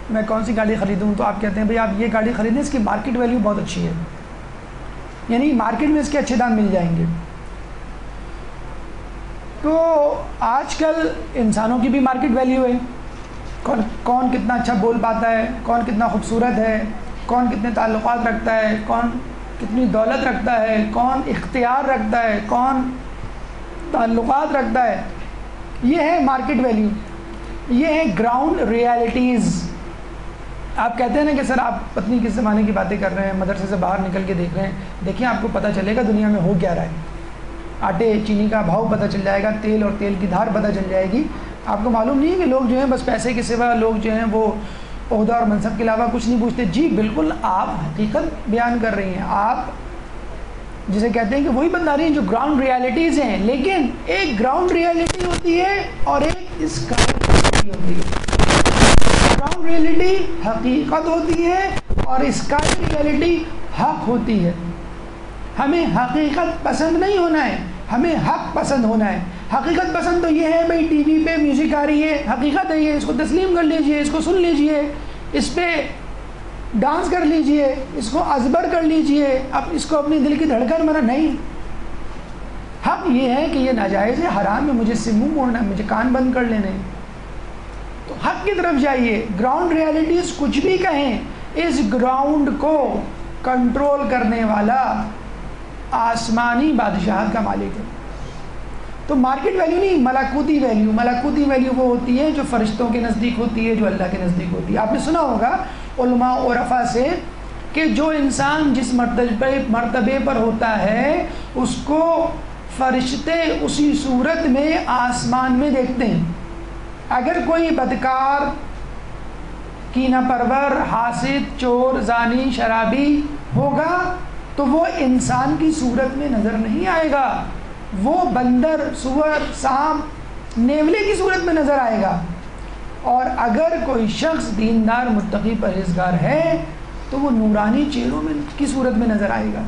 میں کون سی گاڑی خریدوں، تو آپ کہتے ہیں بھائی آپ یہ گاڑی خریدیں، اس کی مارکیٹ ویلیو بہت اچھی ہے، یعنی مارکیٹ میں اس کے اچھے دام مل جائیں گے۔ تو آج کل انسانوں کی بھی مارکیٹ ویلیو ہے، کون کتنا اچھا بول پاتا ہے، کون کتنا خوبصورت ہے، کون کتنے تعلقات رکھتا ہے، کون کتنی دولت رکھتا ہے، کون اختیار رکھتا ہے، کون تعلقات رکھتا ہے. یہ ہے مارکیٹ ویلیو. یہ ہے گراؤنڈ ریالٹیز. آپ کہتے ہیں نا کہ سر آپ پتنی کس زمانے کی باتیں کر رہے ہیں، مدرسے سے باہر نکل کے دیکھ رہے ہیں. دیکھیں آپ کو پتہ چلے گا دنیا میں ہو کیا رہا ہے. آٹے چینی کا بھاؤ پتہ چل جائے گا، تیل اور تیل کی دھار پتہ چل جائے گی. آپ کو معلوم نہیں ہے کہ لوگ جو ہیں بس پیسے کے سوا لوگ جو ہیں وہ عہدہ اور منصب کے علاوہ کچھ نہیں پوچھتے. جی بالکل آپ حقیقت بیان کر رہی ہیں. آپ جسے کہتے ہیں کہ وہی بتا رہی ہیں جو گراؤنڈ ریالٹیز ہیں. لیکن ایک گراؤنڈ ریالٹی ہوتی ہے اور ایک اسکائی ریالٹی ہوتی ہے. گراؤنڈ ریالٹی حقیقت ہوتی ہے اور اسکائی ریالٹی حق ہوتی ہے. ہمیں حقیقت پسند نہیں ہونا ہے، ہمیں حق پسند ہونا ہے. حقیقت پسند تو یہ ہے بھائی ٹی وی پہ میوزک آ رہی ہے، حقیقت ہے یہ، اس کو تسلیم کر لیجئے، اس کو سن لیجئے، اس پہ ڈانس کر لیجئے، اس کو ازبر کر لیجئے، اب اس کو اپنی دل کی دھڑکن بنا. نہیں، حق یہ ہے کہ یہ ناجائز ہے، حرام ہے، مجھے اس سے منہ موڑنا ہے، مجھے کان بند کر لینے. تو حق کی طرف جائیے. گراؤنڈ ریالٹیز کچھ بھی کہیں، اس گراؤنڈ کو کنٹرول کرنے والا آسمانی بادشاہت کا مالک ہے. تو مارکیٹ ویلیو نہیں، ملکوتی ویلیو. ملکوتی ویلیو وہ ہوتی ہے جو فرشتوں کے نزدیک ہوتی ہے، جو اللہ کے نزدیک ہوتی ہے. آپ نے سنا ہوگا علماء عرفا سے کہ جو انسان جس مرتبے پر ہوتا ہے اس کو فرشتے اسی صورت میں آسمان میں دیکھتے ہیں. اگر کوئی بدکار، کینہ پرور، حاسد، چور، زانی، شرابی ہوگا تو وہ انسان کی صورت میں نظر نہیں آئے گا، وہ بندر، سور، سانپ، نیولے کی صورت میں نظر آئے گا. اور اگر کوئی شخص دیندار، متقی، پرہیزگار ہے تو وہ نورانی چہروں میں کی صورت میں نظر آئے گا.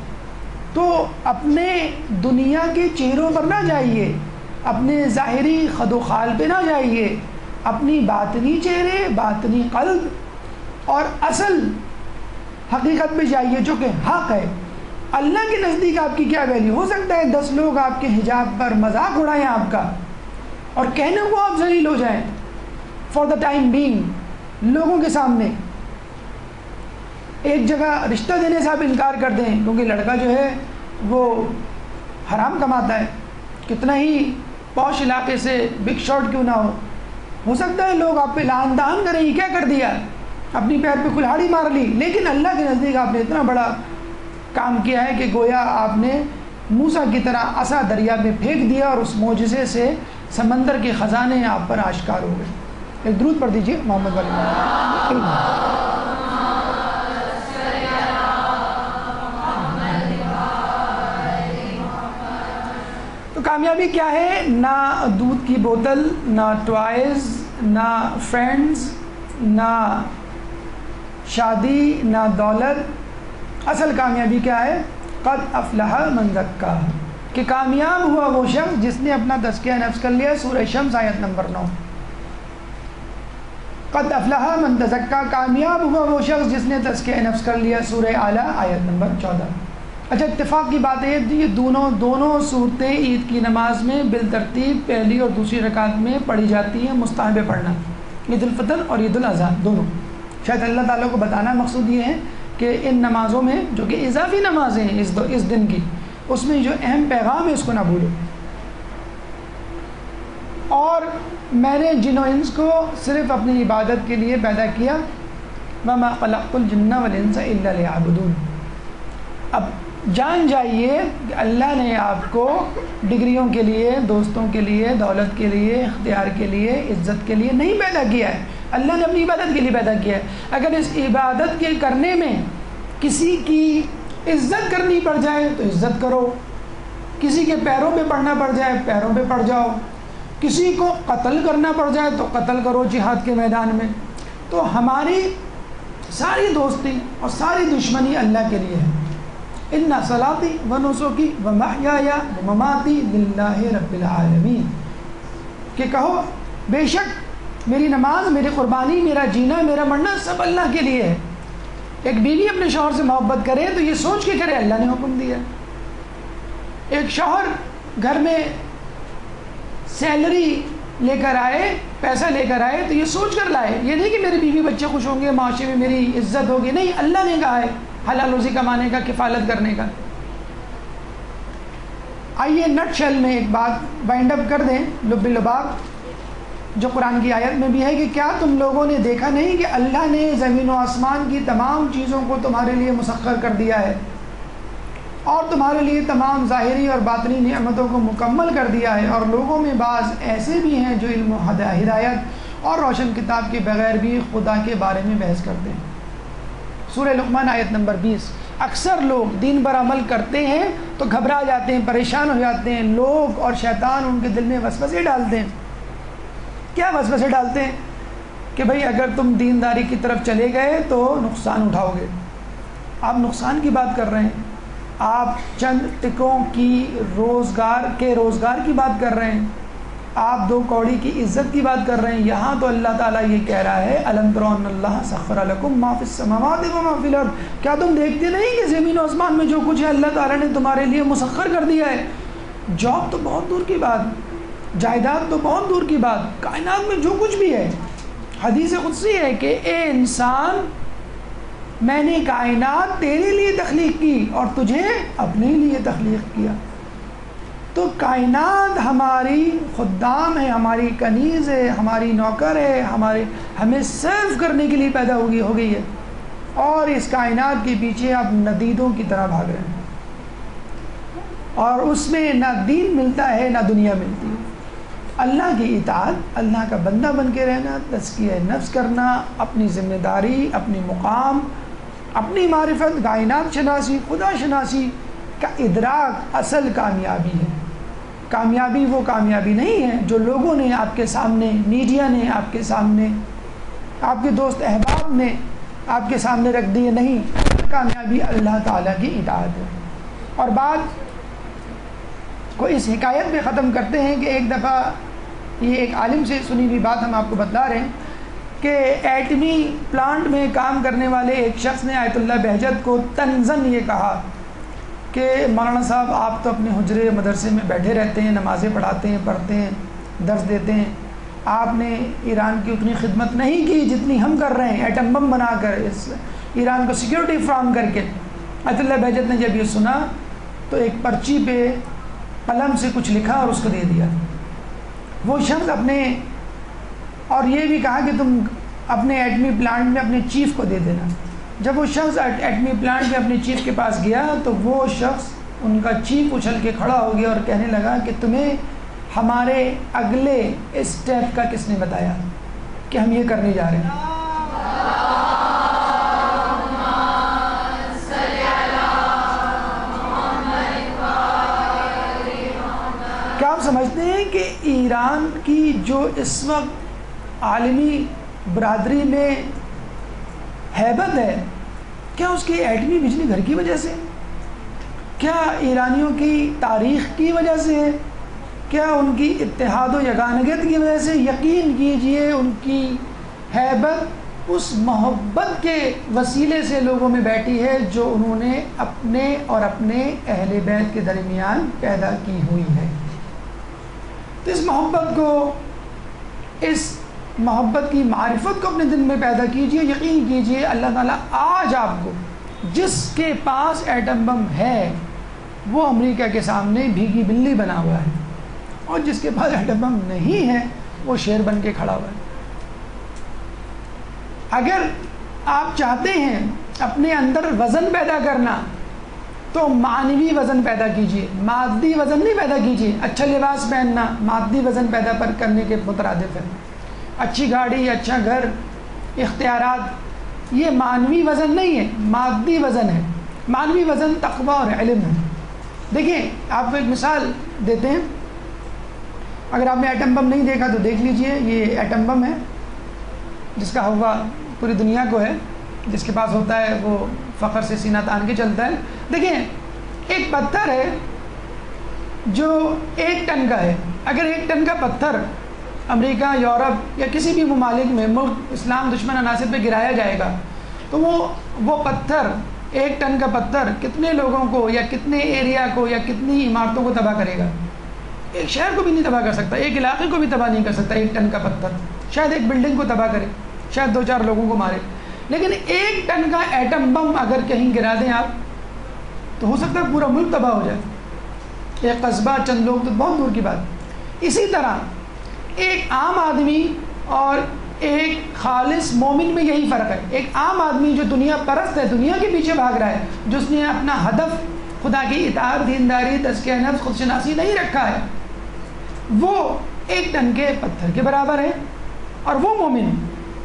تو اپنے دنیا کے چہروں پر نہ جائیے، اپنے ظاہری خد و خال پہ نہ جائیے، اپنی باطنی چہرے، باطنی قلب اور اصل حقیقت پہ جائیے جو کہ حق ہے. اللہ کے نزدیک آپ کی کیا ویلیو ہو سکتا ہے؟ 10 لوگ آپ کے حجاب پر مذاق اڑائیں آپ کا اور کہنے کو آپ ذلیل ہو جائیں فار دا ٹائم بینگ لوگوں کے سامنے. ایک جگہ رشتہ دینے سے آپ انکار کر دیں کیونکہ لڑکا جو ہے وہ حرام کماتا ہے، کتنا ہی پوش علاقے سے بگ شاٹ کیوں نہ ہو سکتا ہے لوگ آپ پہ لعن طعن کریں، یہ کیا کر دیا، اپنی پیر پہ کلہاڑی مار لی. لیکن اللہ کے نزدیک آپ نے اتنا بڑا کام کیا ہے کہ گویا آپ نے موسیٰ کی طرح عصا دریا میں پھینک دیا اور اس معجزے سے سمندر کے خزانے آپ پر آشکار ہو گئے. ایک درود پڑھ دیجئے محمد والی محمد. تو کامیابی کیا ہے؟ نہ دودھ کی بوتل، نہ ٹوائز، نہ فرینڈز، نہ شادی، نہ دولت. اصل کامیابی کیا ہے؟ قد افلح من زکا، کہ کامیاب ہوا وہ شخص جس نے اپنا تزکیہ نفس کر لیا. سورہ شمس آیت نمبر 9. قد افلح من تزکا، کامیاب ہوا وہ شخص جس نے تزکیہ نفس کر لیا. سورہ اعلیٰ آیت نمبر 14. اچھا اتفاق کی بات ہے یہ دونوں صورتیں عید کی نماز میں بالترتیب پہلی اور دوسری رکعت میں پڑھی جاتی ہیں. مستحب پڑھنا عید الفطر اور عید الاضحیٰ دونوں. شاید اللہ تعالیٰ کو بتانا مقصود یہ ہے کہ ان نمازوں میں جو کہ اضافی نمازیں ہیں اس دن کی، اس میں جو اہم پیغام ہے اس کو نہ بھولو. اور میں نے جن و انس کو صرف اپنی عبادت کے لیے پیدا کیا. وَمَا خَلَقْتُ الْجِنَّ وَالْإِنسَ إِلَّا لِيَعْبُدُونِ. اب جان جائیے کہ اللہ نے آپ کو ڈگریوں کے لیے، دوستوں کے لیے، دولت کے لیے، اختیار کے لیے، عزت کے لیے نہیں پیدا کیا ہے. اللہ نے اپنی عبادت کے لیے پیدا کیا ہے. اگر اس عبادت کے کرنے میں کسی کی عزت کرنی پڑ جائے تو عزت کرو، کسی کے پیروں پہ پڑنا پڑ جائے پیروں پہ پڑ جاؤ، کسی کو قتل کرنا پڑ جائے تو قتل کرو جہاد کے میدان میں. تو ہماری ساری دوستی اور ساری دشمنی اللہ کے لیے ہے. ان صلاتی و نسکی و محیای و مماتی للہ رب العالمین، کہ کہو بے شک میری نماز، میری قربانی، میرا جینا، میرا مرنا سب اللہ کے لیے ہے. ایک بیوی اپنے شوہر سے محبت کرے تو یہ سوچ کے کرے اللہ نے حکم دیا. ایک شوہر گھر میں سیلری لے کر آئے پیسہ لے کر آئے تو یہ سوچ کر لائے، یہ نہیں کہ میرے بیوی بچے خوش ہوں گے، معاشرے میں میری عزت ہوگی، نہیں، اللہ نے کہا ہے حلال روزی کمانے کا، کفالت کرنے کا۔ آئیے نٹ شیل میں ایک بات وائنڈ اپ کر دیں لب لباب، جو قرآن کی آیت میں بھی ہے کہ کیا تم لوگوں نے دیکھا نہیں کہ اللہ نے زمین و آسمان کی تمام چیزوں کو تمہارے لیے مسخر کر دیا ہے، اور تمہارے لیے تمام ظاہری اور باطنی نعمتوں کو مکمل کر دیا ہے، اور لوگوں میں بعض ایسے بھی ہیں جو علم و ہدایت اور روشن کتاب کے بغیر بھی خدا کے بارے میں بحث کرتے ہیں۔ سورہ لقمان آیت نمبر 20۔ اکثر لوگ دین پر عمل کرتے ہیں تو گھبرا جاتے ہیں، پریشان ہو جاتے ہیں، لوگ اور شیطان ان کے دل میں وسوسے ڈالتے ہیں۔ کیا وسوسے ڈالتے ہیں؟ کہ بھئی اگر تم دینداری کی طرف چلے گئے تو نقصان اٹھاؤ گے۔ آپ نقصان کی بات کر رہے ہیں، آپ چند ٹکوں کی روزگار کی بات کر رہے ہیں، آپ 2 کوڑی کی عزت کی بات کر رہے ہیں۔ یہاں تو اللہ تعالیٰ یہ کہہ رہا ہے الم تروا ان اللہ سخر لکم ما فی السماوات و ما فی الارض، کیا تم دیکھتے نہیں کہ زمین و آسمان میں جو کچھ ہے اللہ تعالیٰ نے تمہارے لیے مسخر کر دیا ہے۔ جاب تو بہت دور کی بات، جائیداد تو بہت دور کی بات، کائنات میں جو کچھ بھی ہے، حدیث قدسی ہے کہ اے انسان، میں نے کائنات تیرے لیے تخلیق کی اور تجھے اپنے لیے تخلیق کیا۔ تو کائنات ہماری خدام ہے، ہماری کنیز ہے، ہماری نوکر ہے، ہمیں سرو کرنے کے لیے پیدا ہو گئی ہے، اور اس کائنات کے پیچھے آپ ندیدوں کی طرح بھاگ رہے ہیں، اور اس میں نہ دین ملتا ہے نہ دنیا ملتی ہے۔ اللہ کی اطاعت، اللہ کا بندہ بن کے رہنا، تزکیہ نفس کرنا، اپنی ذمہ داری، اپنی مقام، اپنی معرفت، کائنات شناسی، خدا شناسی کا ادراک اصل کامیابی ہے۔ کامیابی وہ کامیابی نہیں ہے جو لوگوں نے آپ کے سامنے، میڈیا نے آپ کے سامنے، آپ کے دوست احباب نے آپ کے سامنے رکھ دی ہے، نہیں، کامیابی اللہ تعالیٰ کی اطاعت ہے۔ اور بات کو اس حکایت میں ختم کرتے ہیں کہ ایک دفعہ یہ ایک عالم سے سنی ہوئی بات ہم آپ کو بتلا رہے ہیں کہ ایٹمی پلانٹ میں کام کرنے والے ایک شخص نے آیت اللہ بہجت کو طنزاً یہ کہا کہ مولانا صاحب آپ تو اپنے حجرے مدرسے میں بیٹھے رہتے ہیں، نمازیں پڑھاتے ہیں، پڑھتے ہیں، درس دیتے ہیں، آپ نے ایران کی اتنی خدمت نہیں کی جتنی ہم کر رہے ہیں، ایٹم بم بنا کر اس ایران کو سیکیورٹی فراہم کر کے۔ آیت اللہ بہجت نے جب یہ سنا تو ایک پرچی پہ قلم سے کچھ لکھا اور اس کو دے دیا۔ وہ شخص اور یہ بھی کہا کہ تم اپنے ایٹمی پلانٹ میں اپنے چیف کو دے دینا۔ جب وہ شخص ایٹمی پلانٹ میں اپنے چیف کے پاس گیا تو وہ شخص، ان کا چیف، اچھل کے کھڑا ہو گیا اور کہنے لگا کہ تمہیں ہمارے اگلے اسٹیپ کا کس نے بتایا کہ ہم یہ کرنے جا رہے ہیں؟ کیا آپ سمجھتے ہیں کہ ایران کی جو اس وقت عالمی برادری میں ہیبت ہے، کیا اس کے ایٹمی بجلی گھر کی وجہ سے؟ کیا ایرانیوں کی تاریخ کی وجہ سے ہے؟ کیا ان کی اتحاد و یگانگت کی وجہ سے؟ یقین کیجئے ان کی ہیبت اس محبت کے وسیلے سے لوگوں میں بیٹھی ہے جو انہوں نے اپنے اور اپنے اہل بیت کے درمیان پیدا کی ہوئی ہے۔ تو اس محبت کی معرفت کو اپنے دل میں پیدا کیجئے۔ یقین کیجئے اللہ تعالیٰ آج آپ کو، جس کے پاس ایٹم بم ہے وہ امریکہ کے سامنے بھیگی بلی بنا ہوا ہے، اور جس کے پاس ایٹم بم نہیں ہے وہ شیر بن کے کھڑا ہوا ہے۔ اگر آپ چاہتے ہیں اپنے اندر وزن پیدا کرنا تو معنوی وزن پیدا کیجئے، مادی وزن نہیں پیدا کیجئے۔ اچھا لباس پہننا مادی وزن پیدا کرنے کے مترادف ہے، اچھی گاڑی، اچھا گھر، اختیارات، یہ معنوی وزن نہیں ہے، مادی وزن ہے۔ معنوی وزن تقوی اور علم ہے۔ دیکھیں آپ کو ایک مثال دیتے ہیں، اگر آپ نے ایٹم بم نہیں دیکھا تو دیکھ لیجئے، یہ ایٹم بم ہے جس کا ہوا پوری دنیا کو ہے، جس کے پاس ہوتا ہے وہ فخر سے سینہ تان کے چلتا ہے۔ دیکھیں ایک پتھر ہے جو 1 ٹن کا ہے، اگر 1 ٹن کا پتھر امریکہ، یورپ یا کسی بھی ممالک میں، ملک اسلام دشمن عناصر پہ گرایا جائے گا تو وہ پتھر، 1 ٹن کا پتھر کتنے لوگوں کو یا کتنے ایریا کو یا کتنی عمارتوں کو تباہ کرے گا؟ ایک شہر کو بھی نہیں تباہ کر سکتا، ایک علاقے کو بھی تباہ نہیں کر سکتا 1 ٹن کا پتھر، شاید ایک بلڈنگ کو تباہ کرے، شاید 2-4 لوگوں کو مارے، لیکن 1 ٹن کا ایٹم بم اگر کہیں گرا دیں آپ تو ہو سکتا ہے پورا ملک تباہ ہو جائے، ایک قصبہ، چند لوگ تو بہت دور کی بات۔ اسی طرح ایک عام آدمی اور ایک خالص مومن میں یہی فرق ہے۔ ایک عام آدمی جو دنیا پرست ہے، دنیا کے پیچھے بھاگ رہا ہے، جس نے اپنا ہدف خدا کی اطاعت، دینداری، تزکیہ نفس، خودشناسی نہیں رکھا ہے، وہ 1 ٹن کے پتھر کے برابر ہے، اور وہ مومن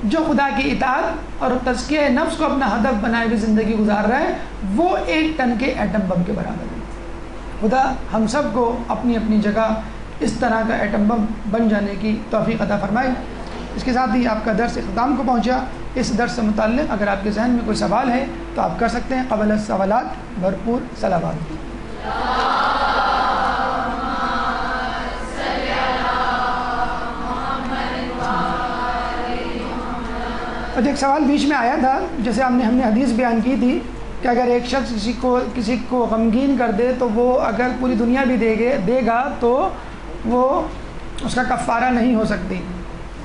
جو خدا کی اطاعت اور تزکیہ نفس کو اپنا ہدف بنائے ہوئے زندگی گزار رہا ہے، وہ 1 ٹن کے ایٹم بم کے برابر ہے۔ خدا ہم سب کو اپنی اپنی جگہ اس طرح کا ایٹم بم بن جانے کی توفیق عطا فرمائے۔ اس کے ساتھ ہی آپ کا درس اختتام کو پہنچا۔ اس درس سے متعلق اگر آپ کے ذہن میں کوئی سوال ہے تو آپ کر سکتے ہیں۔ قبل السوالات بھرپور صلوات۔ اور ایک سوال بیچ میں آیا تھا، جیسے ہم نے حدیث بیان کی تھی کہ اگر ایک شخص کسی کو غمگین کر دے تو وہ اگر پوری دنیا بھی دے گا تو وہ اس کا کفارہ نہیں ہو سکتی۔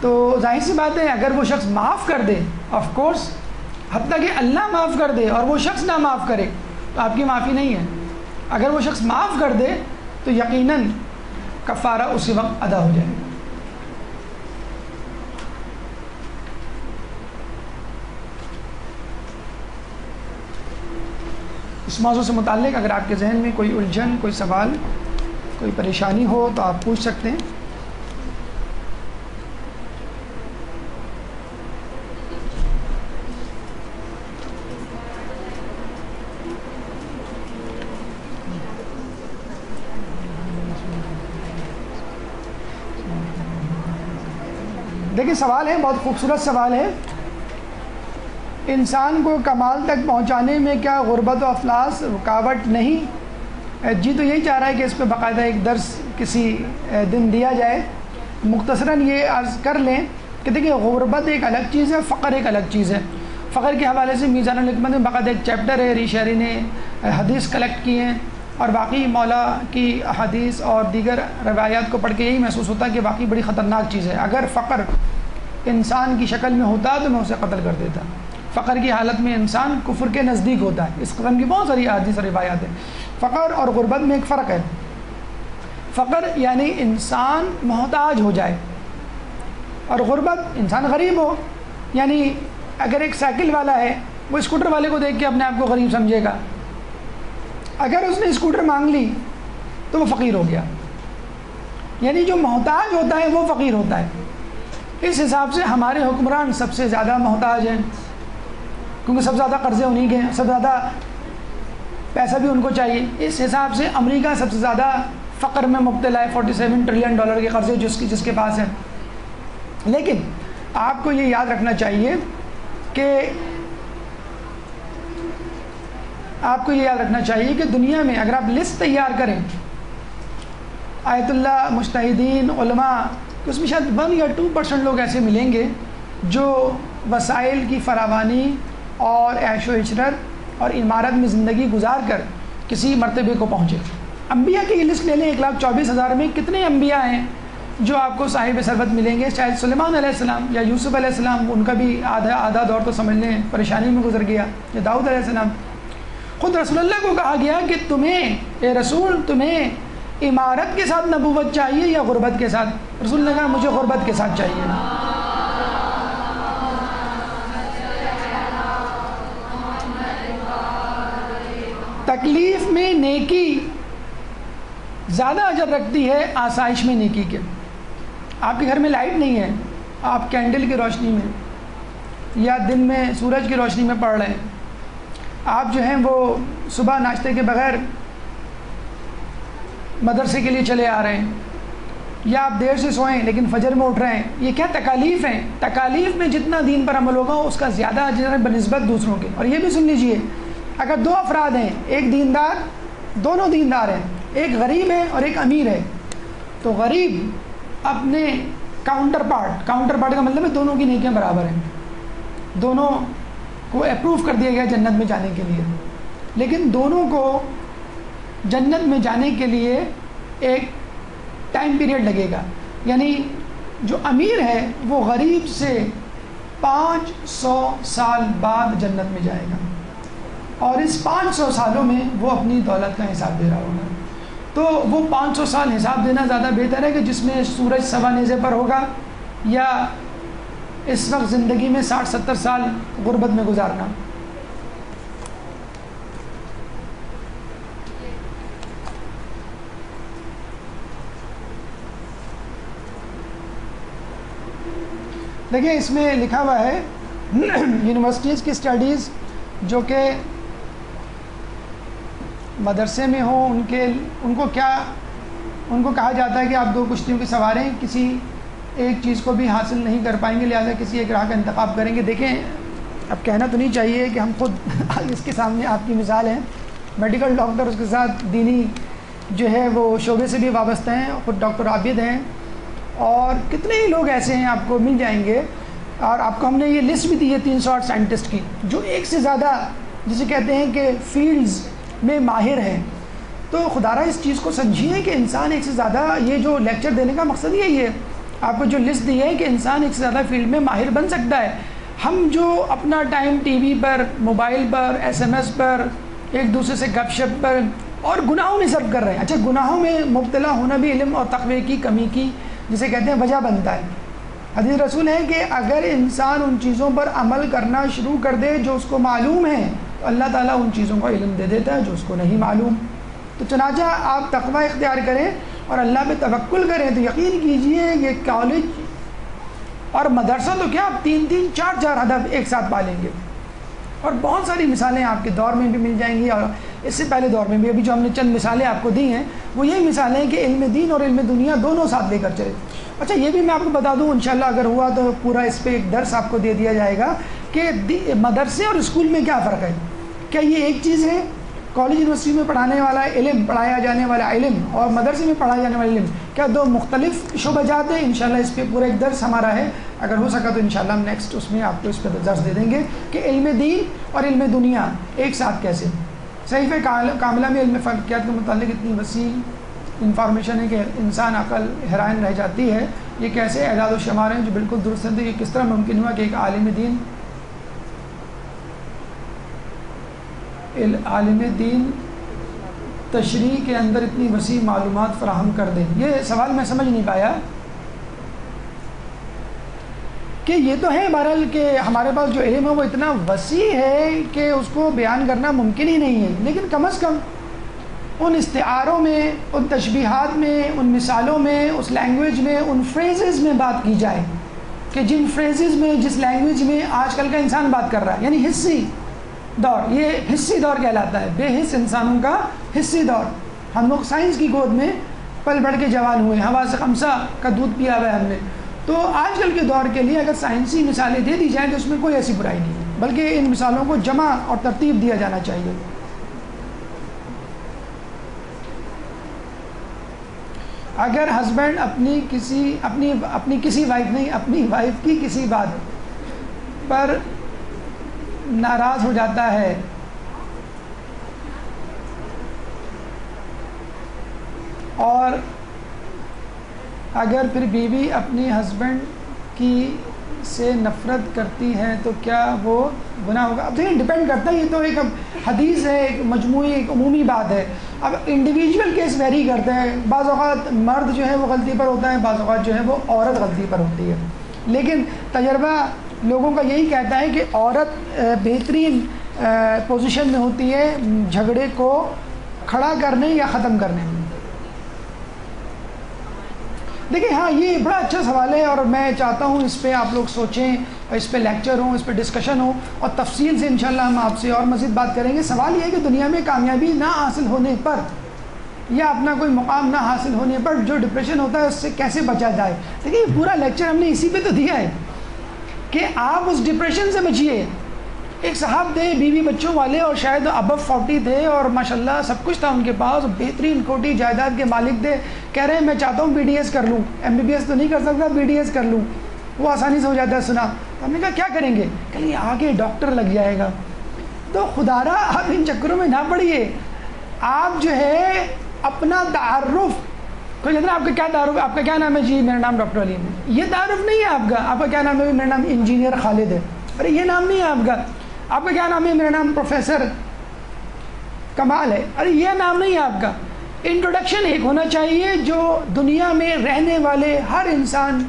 تو ظاہر سی بات ہے اگر وہ شخص معاف کر دے، آف کورس حتیٰ کہ اللہ معاف کر دے اور وہ شخص نہ معاف کرے تو آپ کی معافی نہیں ہے۔ اگر وہ شخص معاف کر دے تو یقیناً کفارہ اسی وقت ادا ہو جائے گا۔ اس موضوع سے متعلق اگر آپ کے ذہن میں کوئی الجھن، کوئی سوال، کوئی پریشانی ہو تو آپ پوچھ سکتے ہیں۔ دیکھیں سوال ہے، بہت خوبصورت سوال ہے۔ انسان کو کمال تک پہنچانے میں کیا غربت و افلاس رکاوٹ نہیں؟ جی تو یہی چاہ رہا ہے کہ اس پہ باقاعدہ ایک درس کسی دن دیا جائے۔ مختصراً یہ عرض کر لیں کہ دیکھیں غربت ایک الگ چیز ہے، فقر ایک الگ چیز ہے۔ فقر کے حوالے سے میزان الحکمت میں باقاعدہ ایک چیپٹر ہے، ری شہری نے حدیث کلیکٹ کی ہیں، اور باقی مولا کی حدیث اور دیگر روایات کو پڑھ کے یہی محسوس ہوتا ہے کہ واقعی بڑی خطرناک چیز ہے۔ اگر فقر انسان کی شکل میں ہوتا تو میں اسے قتل کر دیتا۔ فقر کی حالت میں انسان کفر کے نزدیک ہوتا ہے۔ اس قسم کی بہت ساری حدیث اور روایات ہیں۔ فقر اور غربت میں ایک فرق ہے۔ فقر یعنی انسان محتاج ہو جائے، اور غربت انسان غریب ہو۔ یعنی اگر ایک سائیکل والا ہے وہ اسکوٹر والے کو دیکھ کے اپنے آپ کو غریب سمجھے گا، اگر اس نے اسکوٹر مانگ لی تو وہ فقیر ہو گیا۔ یعنی جو محتاج ہوتا ہے وہ فقیر ہوتا ہے۔ اس حساب سے ہمارے حکمران سب سے زیادہ محتاج ہیں، کیونکہ سب سے زیادہ قرضے انہیں کے ہیں، سب سے زیادہ پیسہ بھی ان کو چاہیے۔ اس حساب سے امریکہ سب سے زیادہ فقر میں مبتلا ہے، $47 ٹریلین کے قرضے جس کے پاس ہیں۔ لیکن آپ کو یہ یاد رکھنا چاہیے کہ دنیا میں اگر آپ لسٹ تیار کریں آیت اللہ مجتہدین علماء، اس میں شاید 1 یا 2% لوگ ایسے ملیں گے جو وسائل کی فراوانی اور عیش و عشرت اور عمارت میں زندگی گزار کر کسی مرتبے کو پہنچے۔ انبیاء کی یہ لسٹ لے لیں، 1,24,000 میں کتنے انبیاء ہیں جو آپ کو صاحب ثروت ملیں گے؟ شاید سلیمان علیہ السلام یا یوسف علیہ السلام، ان کا بھی آدھا دور تو سمجھ لیں پریشانی میں گزر گیا، یا داؤد علیہ السلام۔ خود رسول اللہ کو کہا گیا کہ اے رسول تمہیں عمارت کے ساتھ نبوت چاہیے یا غربت کے ساتھ؟ رسول نے کہا مجھے غربت کے ساتھ چاہیے۔ تکلیف میں نیکی زیادہ اجر رکھتی ہے آسائش میں نیکی کے۔ آپ کے گھر میں لائٹ نہیں ہے، آپ کینڈل کی روشنی میں یا دن میں سورج کی روشنی میں پڑھ رہے ہیں، آپ جو ہیں وہ صبح ناشتے کے بغیر مدرسے کے لیے چلے آ رہے ہیں، یا آپ دیر سے سوئیں لیکن فجر میں اٹھ رہے ہیں، یہ کیا تکالیف ہیں؟ تکالیف میں جتنا دین پر عمل ہوگا اس کا زیادہ اجر ہے بنسبت دوسروں کے۔ اور یہ بھی سن لیجئے، اگر 2 افراد ہیں، ایک دیندار، دونوں دیندار ہیں، ایک غریب ہے اور ایک امیر ہے، تو غریب اپنے کاؤنٹر پارٹ کا مطلب ہے دونوں کی نیکیاں برابر ہیں، دونوں کو اپروو کر دیا گیا جنت میں جانے کے لیے، لیکن دونوں کو جنت میں جانے کے لیے ایک ٹائم پیریڈ لگے گا. یعنی جو امیر ہے وہ غریب سے 500 سال بعد جنت میں جائے گا، اور اس 500 سالوں میں وہ اپنی دولت کا حساب دے رہا ہوگا. تو وہ 500 سال حساب دینا زیادہ بہتر ہے کہ جس میں سورج سوا نیزے پر ہوگا، یا اس وقت زندگی میں 60-70 سال غربت میں گزارنا. دیکھیں اس میں لکھا ہوا ہے یونیورسٹیز کی اسٹڈیز جو کہ مدرسے میں ہوں ان کو کہا جاتا ہے کہ آپ 2 کشتیوں کی سواریں کسی ایک چیز کو بھی حاصل نہیں کر پائیں گے، لہٰذا کسی ایک راہ کا انتخاب کریں گے. دیکھیں اب کہنا تو نہیں چاہیے کہ ہم خود اس کے سامنے آپ کی مثال ہیں، میڈیکل ڈاکٹر، اس کے ساتھ دینی جو ہے وہ شعبے سے بھی وابستہ ہیں، خود ڈاکٹر عابد ہیں، اور کتنے ہی لوگ ایسے ہیں آپ کو مل جائیں گے. اور آپ کو ہم نے یہ لسٹ بھی دی ہے 308 سائنٹسٹ کی جو ایک سے زیادہ جسے کہتے ہیں کہ فیلڈز میں ماہر ہیں. تو خدا را اس چیز کو سمجھیے کہ انسان ایک سے زیادہ، یہ جو لیکچر دینے کا مقصد یہی ہے، آپ کو جو لسٹ دی ہے کہ انسان ایک سے زیادہ فیلڈ میں ماہر بن سکتا ہے. ہم جو اپنا ٹائم ٹی وی پر، موبائل پر، SMS پر، ایک دوسرے سے گپ شپ پر اور گناہوں میں صرف کر رہے ہیں. اچھا، گناہوں میں مبتلا ہونا بھی علم اور تقوی کی کمی کی جسے کہتے ہیں وجہ بنتا ہے. حدیث رسول ہے کہ اگر انسان ان چیزوں پر عمل کرنا شروع کر دے جو اس کو معلوم ہے تو اللہ تعالیٰ ان چیزوں کا علم دے دیتا ہے جو اس کو نہیں معلوم. تو چنانچہ آپ تقوی اختیار کریں اور اللہ پہ توکل کریں تو یقین کیجئے یہ کالج اور مدرسہ تو کیا آپ 3-3 4-4 ہدف ایک ساتھ پالیں گے. اور بہت ساری مثالیں آپ کے دور میں بھی مل جائیں گی اور اس سے پہلے دور میں بھی. ابھی جو ہم نے چند مثالیں آپ کو دی ہیں وہ یہی مثالیں ہیں کہ علم دین اور علم دنیا دونوں ساتھ لے کر چلے. اچھا، یہ بھی میں آپ کو بتا دوں انشاءاللہ اگر ہوا تو پورا اس پہ ایک درس آپ کو دے دیا جائے گا کہ مدرسے اور اسکول میں کیا فرق ہے. کیا یہ ایک چیز ہے؟ کالج یونیورسٹی میں پڑھایا جانے والا علم اور مدرسے میں پڑھایا جانے والا علم کیا 2 مختلف شعبہ جات ہیں؟ انشاءاللہ اس پہ پورا ایک درس ہمارا ہے. اگر ہو سکا تو انشاءاللہ ہم نیکسٹ اس میں آپ کو اس پہ درس دے دیں گے کہ علم دین اور علم دنیا ایک ساتھ کیسے. صحیفہ کاملہ میں علم فلکیات کے متعلق اتنی وسیع انفارمیشن ہے کہ انسان عقل حیران رہ جاتی ہے. یہ کیسے اعداد و شمار ہیں جو بالکل درست ہیں. تو یہ کس طرح ممکن ہوا کہ ایک عالم دین تشریح کے اندر اتنی وسیع معلومات فراہم کر دیں؟ یہ سوال میں سمجھ نہیں پایا. کہ یہ تو ہے بہرحال کہ ہمارے پاس جو علم ہے وہ اتنا وسیع ہے کہ اس کو بیان کرنا ممکن ہی نہیں ہے، لیکن کم از کم ان استعاروں میں، ان تشبیہات میں، ان مثالوں میں، اس لینگویج میں، ان فریزز میں بات کی جائے کہ جن فریزز میں، جس لینگویج میں آج کل کا انسان بات کر رہا ہے. یعنی حصی دور، یہ حصی دور کہلاتا ہے، بے حص انسانوں کا حصی دور. ہم لوگ سائنس کی گود میں پل بڑھ کے جوان ہوئے، حواس خمسہ کا دودھ پیا ہوا ہے ہم نے. تو آج کل کے دور کے لیے اگر سائنسی مثالیں دے دی جائیں تو اس میں کوئی ایسی برائی نہیں ہے، بلکہ ان مثالوں کو جمع اور ترتیب دیا جانا چاہیے. اگر ہسبینڈ اپنی کسی وائف کی کسی بات پر ناراض ہو جاتا ہے اور اگر پھر بیوی اپنی ہسبینڈ کی سے نفرت کرتی ہے تو کیا وہ گناہ ہوگا؟ اب دیکھیں ڈپینڈ کرتا ہے، یہ تو ایک حدیث ہے، ایک مجموعی ایک عمومی بات ہے. اب انڈیویجول کیس ویری کرتا ہے. بعض اوقات مرد جو ہے وہ غلطی پر ہوتا ہے، بعض اوقات جو ہے وہ عورت غلطی پر ہوتی ہے. لیکن تجربہ لوگوں کا یہی کہتا ہے کہ عورت بہترین پوزیشن میں ہوتی ہے جھگڑے کو کھڑا کرنے یا ختم کرنے میں. دیکھیں ہاں یہ بڑا اچھا سوال ہے اور میں چاہتا ہوں اس پہ آپ لوگ سوچیں اور اس پہ لیکچر ہوں، اس پہ ڈسکشن ہو اور تفصیل سے انشاءاللہ ہم آپ سے اور مزید بات کریں گے. سوال یہ ہے کہ دنیا میں کامیابی نہ حاصل ہونے پر یا اپنا کوئی مقام نہ حاصل ہونے پر جو ڈپریشن ہوتا ہے اس سے کیسے بچا جائے. دیکھیں پورا لیکچر ہم نے اسی پہ تو دیا ہے کہ آپ اس ڈپریشن سے بچیے. ایک صاحب تھے بیوی بچوں والے اور شاید ابو 40 تھے اور ماشاءاللہ سب کچھ تھا ان کے پاس، بہترین کوٹی جائیداد کے مالک تھے. کہہ رہے ہیں میں چاہتا ہوں BDS کر لوں، MBBS تو نہیں کر سکتا، BDS کر لوں، وہ آسانی سے ہو جاتا ہے. سنا تو ہم نے کہا کیا کریں گے؟ کہ آگے ڈاکٹر لگ جائے گا. تو خدارا آپ ان چکروں میں نہ پڑیے. آپ جو ہے اپنا تعارف کوئی کہتے ہیں آپ کا کیا تعارف ہے، آپ کا کیا نام ہے؟ جی میرا نام ڈاکٹر علیم ہے. یہ تعارف نہیں ہے آپ کا. آپ کا کیا نام ہے؟ میرا نام انجینئر خالد ہے. ارے یہ نام نہیں ہے آپ کا. آپ کا کیا نام ہے؟ میرا نام پروفیسر کمال ہے. ارے یہ نام نہیں ہے آپ کا. انٹروڈکشن ایک ہونا چاہیے جو دنیا میں رہنے والے ہر انسان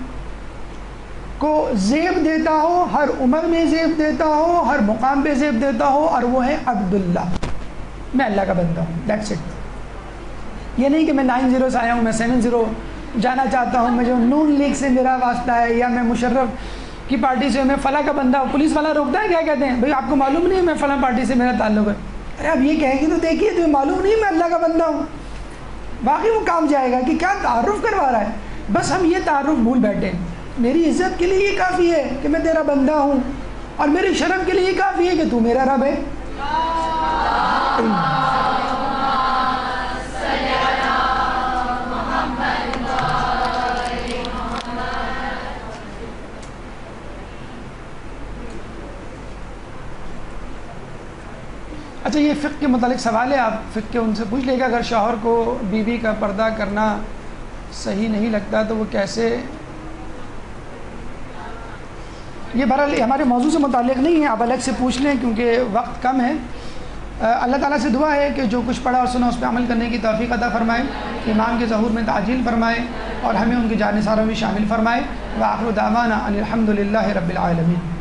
کو زیب دیتا ہو، ہر عمر میں زیب دیتا ہو، ہر مقام پہ زیب دیتا ہو، اور وہ ہے عبداللہ. میں اللہ کا بندہ ہوں. That's it. یہ نہیں کہ میں 90 سے آیا ہوں، میں 70 جانا چاہتا ہوں، میں جو نون لیگ سے میرا واسطہ ہے، یا میں مشرف کی پارٹی سے، میں فلاں کا بندہ ہوں. پولیس والا روکتا ہے، کیا کہتے ہیں؟ بھئی آپ کو معلوم نہیں ہے میں فلاں پارٹی سے میرا تعلق ہے. ارے آپ یہ کہیں گے تو دیکھیے تمہیں معلوم نہیں میں اللہ کا بندہ ہوں. باقی وہ کام جائے گا کہ کیا تعارف کروا رہا ہے. بس ہم یہ تعارف بھول بیٹھے ہیں. میری عزت کے لیے یہ کافی ہے کہ میں تیرا بندہ ہوں، اور میری شرف کے لیے یہ کافی ہے کہ تو میرا رب ہے. اچھا یہ فقہ کے متعلق سوال ہے، آپ فقہ کے ان سے پوچھ لے گا. اگر شوہر کو بیوی کا پردہ کرنا صحیح نہیں لگتا تو وہ کیسے؟ یہ بہرحال ہمارے موضوع سے متعلق نہیں ہے، آپ الگ سے پوچھ لیں کیونکہ وقت کم ہے. اللہ تعالیٰ سے دعا ہے کہ جو کچھ پڑھا اور سنا اس پہ عمل کرنے کی توفیق عطا فرمائے، ایمان کے ظہور میں تعجیل فرمائے، اور ہمیں ان کی جانثاروں میں شامل فرمائے. وآخر دعوانا ان الحمد للہ رب العالمین.